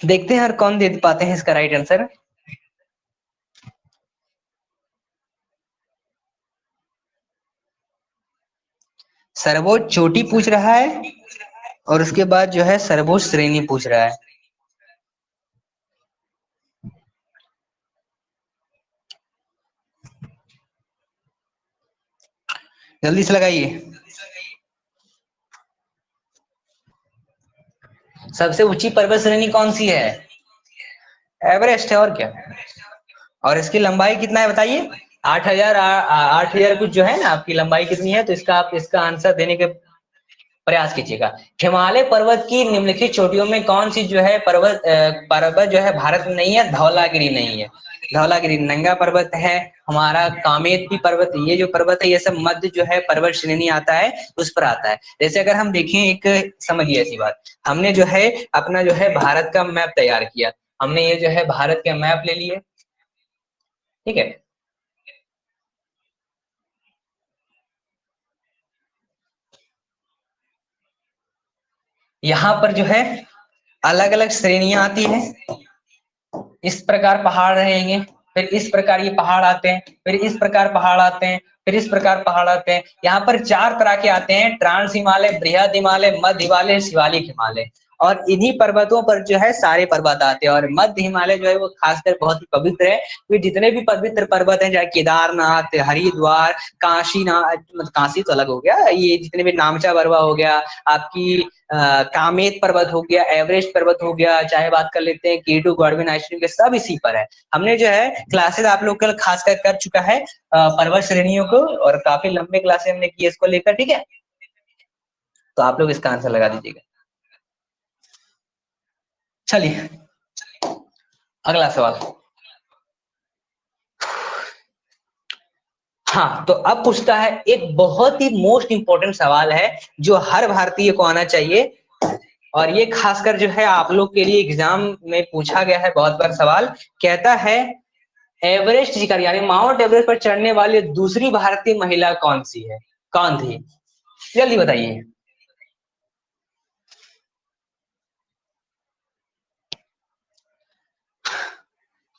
देखते हैं हर कौन दे पाते हैं इसका राइट आंसर। सर्वोच्च चोटी पूछ रहा है और उसके बाद जो है सर्वोच्च श्रेणी पूछ रहा है। जल्दी से लगाइए। सबसे ऊंची पर्वत श्रेणी कौन सी है? एवरेस्ट है, और क्या? और इसकी लंबाई कितना है बताइए? 8,000 कुछ जो है ना, आपकी लंबाई कितनी है? तो इसका आप इसका आंसर देने के प्रयास कीजिएगा। हिमालय पर्वत की निम्नलिखित चोटियों में कौन सी जो है पर्वत जो है भारत में नहीं है? धौलागिरी नहीं है। धौलागिरी, नंगा पर्वत है हमारा, कामेती पर्वत, ये जो पर्वत है ये सब मध्य जो है पर्वत श्रेणी आता है, उस पर आता है। जैसे अगर हम देखें, एक समझिए ऐसी बात, हमने जो है अपना जो है भारत का मैप तैयार किया, हमने ये जो है भारत के मैप ले लिए, ठीक है। यहाँ पर जो है अलग अलग श्रेणियां आती है, इस प्रकार पहाड़ रहेंगे, फिर इस प्रकार ये पहाड़ आते हैं, फिर इस प्रकार पहाड़ आते हैं, फिर इस प्रकार पहाड़ आते हैं। यहाँ पर 4 तरह के आते हैं, ट्रांस हिमालय, बृहद हिमालय, मध्य हिमालय, शिवालिक हिमालय। और इन्हीं पर्वतों पर जो है सारे पर्वत आते हैं। और मध्य हिमालय जो है वो खासकर बहुत ही पवित्र है, क्योंकि जितने भी पवित्र पर्वत हैं, चाहे केदारनाथ, हरिद्वार, काशीनाथ, मतलब काशी तो अलग हो गया, ये जितने भी नामचा बरवा हो गया, आपकी कामेत पर्वत हो गया, एवरेस्ट पर्वत हो गया, चाहे बात कर लेते हैं K2 गॉडविन आइसलैंड के, सब इसी पर है। हमने जो है क्लासेस आप लोग कल खास कर चुका है पर्वत श्रेणियों को, और काफी लंबे क्लासेस हमने किए इसको लेकर, ठीक है। तो आप लोग इसका आंसर लगा दीजिएगा। चलिए अगला सवाल। हाँ, तो अब पूछता है एक बहुत ही मोस्ट इंपॉर्टेंट सवाल है, जो हर भारतीय को आना चाहिए, और ये खासकर जो है आप लोग के लिए एग्जाम में पूछा गया है बहुत बार सवाल। कहता है एवरेस्ट शिखर यानी माउंट एवरेस्ट पर चढ़ने वाली दूसरी भारतीय महिला कौन सी है, कौन थी? जल्दी बताइए।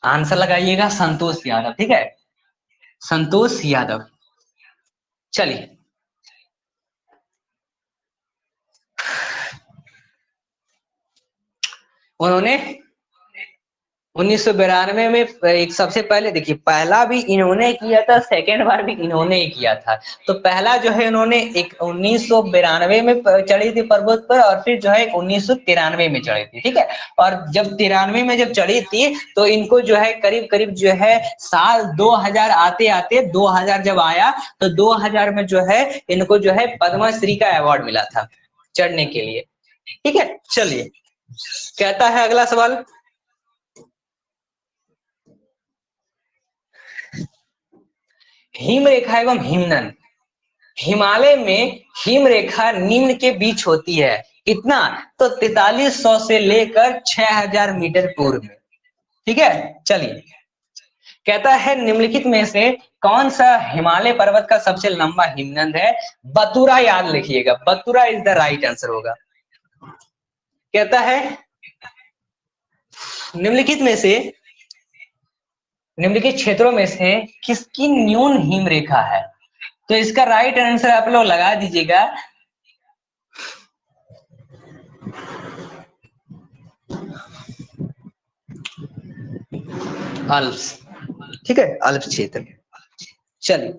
आंसर लगाइएगा संतोष यादव, ठीक है, संतोष यादव। चलिए, उन्होंने 1992 में एक सबसे पहले, देखिए पहला भी इन्होंने किया था, सेकेंड बार भी इन्होंने ही किया था। तो पहला जो है इन्होंने एक 1992 में चढ़ी थी पर्वत पर, और फिर जो है 1993 में चढ़ी थी, ठीक है। और जब 93 में जब चढ़ी थी तो इनको जो है करीब करीब जो है साल 2000 आते आते 2000 जब आया, तो 2000 में जो है इनको जो है पद्मश्री का अवार्ड मिला था चढ़ने के लिए, ठीक है। चलिए, कहता है अगला सवाल, हिम रेखा एवं हिमनन, हिमालय में हिम रेखा निम्न के बीच होती है, कितना? तो 4300 से लेकर 6000 मीटर पूर्व में, ठीक है। चलिए, कहता है निम्नलिखित में से कौन सा हिमालय पर्वत का सबसे लंबा हिमनद है? बतुरा, याद लिखिएगा, बतुरा इज द राइट आंसर होगा। कहता है निम्नलिखित में से, निम्नलिखित क्षेत्रों में से किसकी न्यून हिम रेखा है? तो इसका राइट आंसर आप लोग लगा दीजिएगा, अल्प्स, ठीक है, अल्प्स क्षेत्र। चलिए,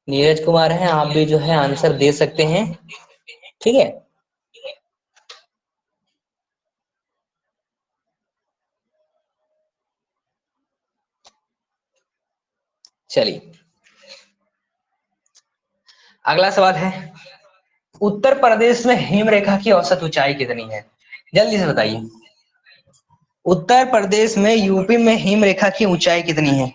नीरज कुमार हैं, आप भी जो है आंसर दे सकते हैं, ठीक है। चलिए, अगला सवाल है, उत्तर प्रदेश में हिम रेखा की औसत ऊंचाई कितनी है? जल्दी से बताइए। उत्तर प्रदेश में, यूपी में हिम रेखा की ऊंचाई कितनी है?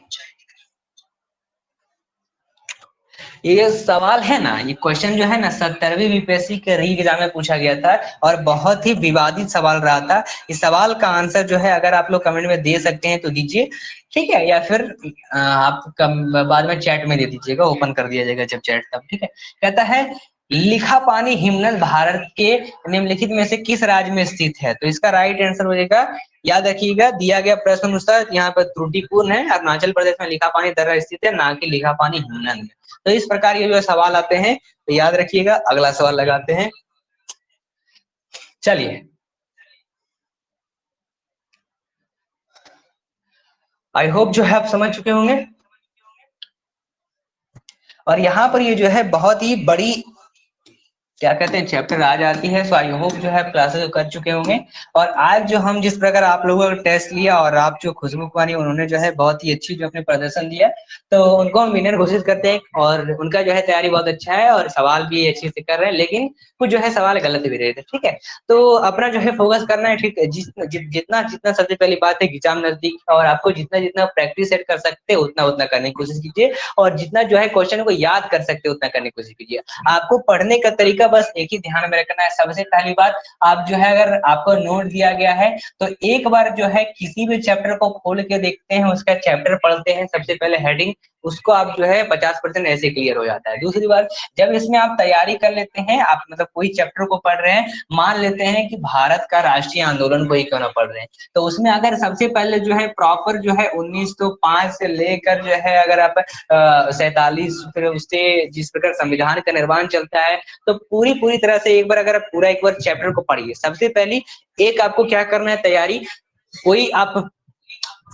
ये सवाल है ना, ये क्वेश्चन जो है ना 70वीं बीपीएससी के री एग्जाम में पूछा गया था, और बहुत ही विवादित सवाल रहा था। इस सवाल का आंसर जो है अगर आप लोग कमेंट में दे सकते हैं तो दीजिए, ठीक है, या फिर आप बाद में चैट में दे दीजिएगा, ओपन कर दिया जाएगा जब चैट तब, ठीक है। कहता है लिखापानी हिमनद भारत के निम्नलिखित में से किस राज्य में स्थित है? तो इसका राइट आंसर हो जाएगा, याद रखिएगा, दिया गया प्रश्न अनुसार यहाँ पर त्रुटिपूर्ण है, अरुणाचल प्रदेश में लिखापानी दर्रा स्थित है, ना कि लिखापानी हिमनद में। तो इस प्रकार के जो सवाल आते हैं तो याद रखिएगा। अगला सवाल लगाते हैं। चलिए, आई होप जो है आप समझ चुके होंगे, और यहाँ पर ये जो है बहुत ही बड़ी क्या कहते हैं चैप्टर आ जाती है। सो आई होप जो है क्लासेस कर चुके होंगे। और आज जो हम जिस प्रकार आप लोगों का टेस्ट लिया और आप जो खुशबू कुमारी उन्होंने जो है बहुत ही अच्छी जो अपने प्रदर्शन दिया, तो उनको हम विनर घोषित करते हैं। और उनका जो है तैयारी बहुत अच्छा है और सवाल भी अच्छे से कर रहे हैं, लेकिन कुछ जो है सवाल गलत भी रहे थे। ठीक है, तो अपना जो है फोकस करना है। ठीक है, जितना जितना सबसे पहली बात है एग्जाम नजदीक, और आपको जितना जितना प्रैक्टिस सेट कर सकते हैं उतना उतना करने की कोशिश कीजिए, और जितना जो है क्वेश्चन को याद कर सकते हैं उतना करने की कोशिश कीजिए। आपको पढ़ने का तरीका बस एक ही ध्यान में रखना है। सबसे पहली बात, आप जो है अगर आपको नोट दिया गया है तो एक बार जो है किसी भी चैप्टर को खोल के देखते हैं, उसका चैप्टर पढ़ते हैं, सबसे पहले हेडिंग, उसको आप जो है 50% ऐसे क्लियर हो जाता है। दूसरी बात, जब इसमें आप तैयारी कर लेते हैं, आप मतलब कोई चैप्टर को पढ़ रहे हैं, मान लेते हैं कि भारत का राष्ट्रीय आंदोलन को ही क्यों ना पढ़ रहे हैं, तो उसमें अगर सबसे पहले जो है प्रॉपर जो है 1905 से लेकर जो है अगर आप 47 फिर उससे जिस प्रकार संविधान का निर्माण चलता है, तो पूरी पूरी तरह से एक बार अगर आप पूरा एक बार चैप्टर को पढ़िए। सबसे पहली एक आपको क्या करना है तैयारी, कोई आप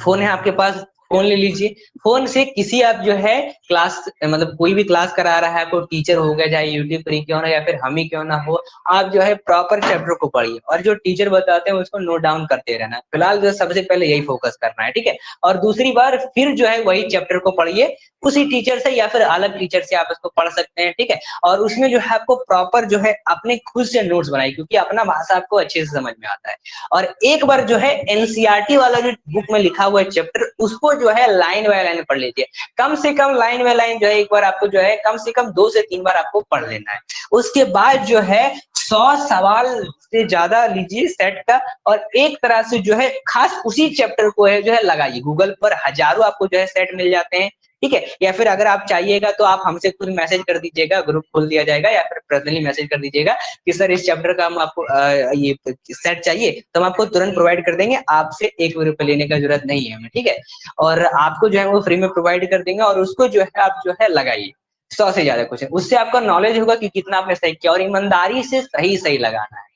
फोन है आपके पास, फोन ले लीजिए। फोन से किसी आप जो है क्लास मतलब कोई भी क्लास करा रहा है, कोई टीचर हो गया, चाहे यूट्यूब पर ही क्यों ना या फिर हम ही क्यों ना हो, आप जो है प्रॉपर चैप्टर को पढ़िए और जो टीचर बताते हैं उसको नोट डाउन करते रहना। फिलहाल जो सबसे पहले यही फोकस करना है, ठीक है। और दूसरी बार फिर जो है वही चैप्टर को पढ़िए, उसी टीचर से या फिर अलग टीचर से आप इसको पढ़ सकते हैं, ठीक है। और उसमें जो है आपको प्रॉपर जो है अपने खुद से नोट्स बनाइए, क्योंकि अपना भाषा आपको अच्छे से समझ में आता है। और एक बार जो है एनसीईआरटी वाला जो बुक में लिखा हुआ है चैप्टर, उसको जो है लाइन बाय लाइन पढ़ लीजिए। कम से कम लाइन बाय लाइन जो है एक बार आपको जो है कम से कम 2 से 3 बार आपको पढ़ लेना है। उसके बाद जो है 100 सवाल से ज्यादा लीजिए सेट का, और एक तरह से जो है खास उसी चैप्टर को है जो है लगाइए। गूगल पर हजारों आपको जो है सेट मिल जाते हैं, ठीक है। या फिर अगर आप चाहिएगा तो आप हमसे खुद मैसेज कर दीजिएगा, ग्रुप खोल दिया जाएगा, या फिर पर्सनली मैसेज कर दीजिएगा कि सर इस चैप्टर का हम आपको ये सेट चाहिए, तो हम आपको तुरंत प्रोवाइड कर देंगे। आपसे 1 भी रुपए लेने का जरूरत नहीं है हमें, ठीक है। और आपको जो है वो फ्री में प्रोवाइड कर देंगे, और उसको जो है आप जो है लगाइए 100 से ज्यादा क्वेश्चन। उससे आपका नॉलेज होगा कि कितना आपने सही किया, और ईमानदारी से सही सही लगाना है।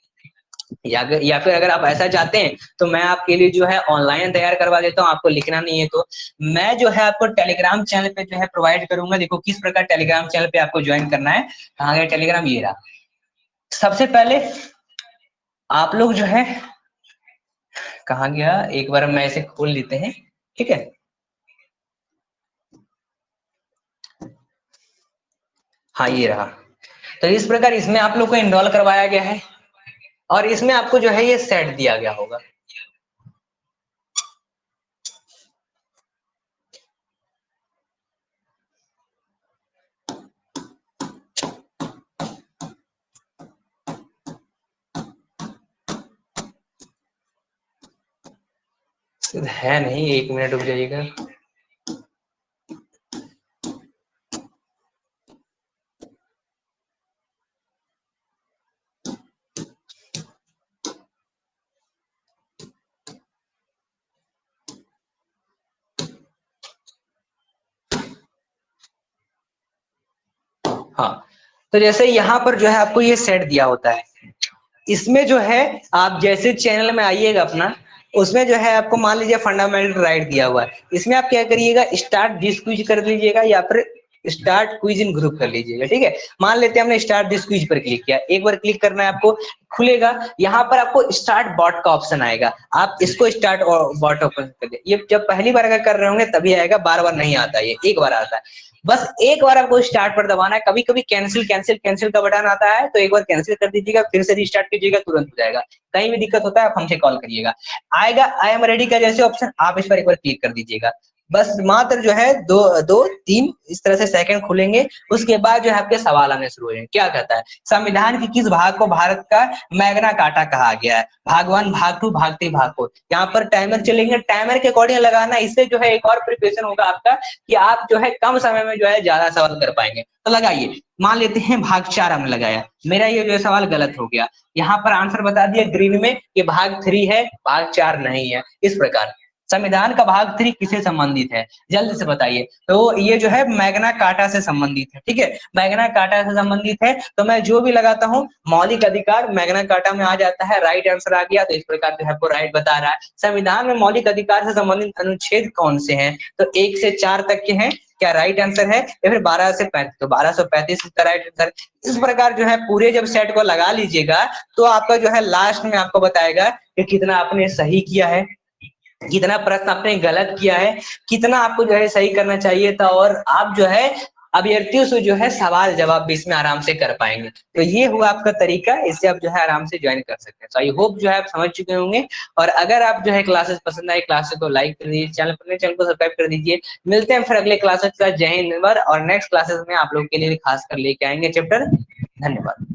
या फिर अगर आप ऐसा चाहते हैं तो मैं आपके लिए जो है ऑनलाइन तैयार करवा देता हूँ, आपको लिखना नहीं है तो मैं जो है आपको टेलीग्राम चैनल पे जो है प्रोवाइड करूंगा। देखो किस प्रकार टेलीग्राम चैनल पे आपको ज्वाइन करना है। कहाँ गया टेलीग्राम, ये रहा। सबसे पहले आप लोग जो है, कहाँ गया, एक बार मैं इसे खोल लेते हैं, ठीक है। हाँ ये रहा। तो इस प्रकार इसमें आप लोग को इनरोल करवाया गया है, और इसमें आपको जो है ये सेट दिया गया होगा। है नहीं, 1 मिनट रुक जाइएगा। हाँ, तो जैसे यहाँ पर जो है आपको ये सेट दिया होता है, इसमें जो है आप जैसे चैनल में आइएगा अपना, उसमें जो है आपको मान लीजिए फंडामेंटल राइट दिया हुआ है, इसमें आप क्या करिएगा स्टार्ट दिस क्विज कर लीजिएगा, या फिर स्टार्ट क्विज इन ग्रुप कर लीजिएगा, ठीक है। मान लेते हैं हमने स्टार्ट दिस क्विज पर क्लिक किया, एक बार क्लिक करना है आपको, खुलेगा यहाँ पर आपको स्टार्ट बॉट का ऑप्शन आएगा, आप इसको स्टार्ट बॉट ऑप्शन कर दिए। ये जब पहली बार अगर कर रहे होंगे तभी आएगा, बार बार नहीं आता, ये एक बार आता है। बस एक बार आपको स्टार्ट पर दबाना है। कभी कभी कैंसिल कैंसिल कैंसिल का बटन आता है, तो एक बार कैंसिल कर दीजिएगा, फिर से रिस्टार्ट कीजिएगा, तुरंत हो जाएगा। कहीं भी दिक्कत होता है आप हमसे कॉल करिएगा। आएगा आई एम रेडी का जैसे ऑप्शन, आप इस पर एक बार क्लिक कर दीजिएगा। बस मात्र जो है 2-3 इस तरह से सेकंड खुलेंगे, उसके बाद जो है आपके सवाल आने शुरू हो जाएंगे। क्या कहता है, संविधान के किस भाग को भारत का मैग्ना कार्टा कहा गया है? भाग 1, भाग 2, भाग 3, भाग 4। यहाँ पर टाइमर चलेंगे, टाइमर के अकॉर्डिंग लगाना। इससे जो है एक और प्रिपरेशन होगा आपका कि आप जो है कम समय में जो है ज्यादा सवाल कर पाएंगे। तो लगाइए, मान लेते हैं भाग 4 हमने लगाया, मेरा ये जो सवाल गलत हो गया, यहाँ पर आंसर बता दिया ग्रीन में कि भाग 3 है, भाग 4 नहीं है। इस प्रकार संविधान का भाग 3 किससे संबंधित है, जल्द से बताइए। तो ये जो है मैग्ना कार्टा से संबंधित है, ठीक है। मैग्ना कार्टा से संबंधित है, तो मैं जो भी लगाता हूँ मौलिक अधिकार मैग्ना कार्टा में आ जाता है, राइट आंसर आ गया। तो इस प्रकार जो है आपको राइट बता रहा है। संविधान में मौलिक अधिकार से संबंधित अनुच्छेद कौन से हैं, तो 1 से 4 तक के हैं। क्या राइट आंसर है, या फिर 12 से 35, तो 1235 इसका राइट आंसर। इस प्रकार जो है पूरे जब सेट को लगा लीजिएगा तो आपका जो है लास्ट में आपको बताएगा कि कितना आपने सही किया है, कितना प्रश्न आपने गलत किया है, कितना आपको जो है सही करना चाहिए था, और आप जो है अभ्यर्थियों से जो है सवाल जवाब भी इसमें आराम से कर पाएंगे। तो ये हुआ आपका तरीका, इससे आप जो है आराम से ज्वाइन कर सकते हैं। तो आई होप जो है आप समझ चुके होंगे, और अगर आप जो है क्लासेस पसंद आए क्लासेस को लाइक कर दीजिए, चैनल को सब्सक्राइब कर दीजिए। मिलते हैं फिर अगले क्लासेस का। जय हिंद। और नेक्स्ट क्लासेस में आप लोगों के लिए खास कर लेके आएंगे चैप्टर। धन्यवाद।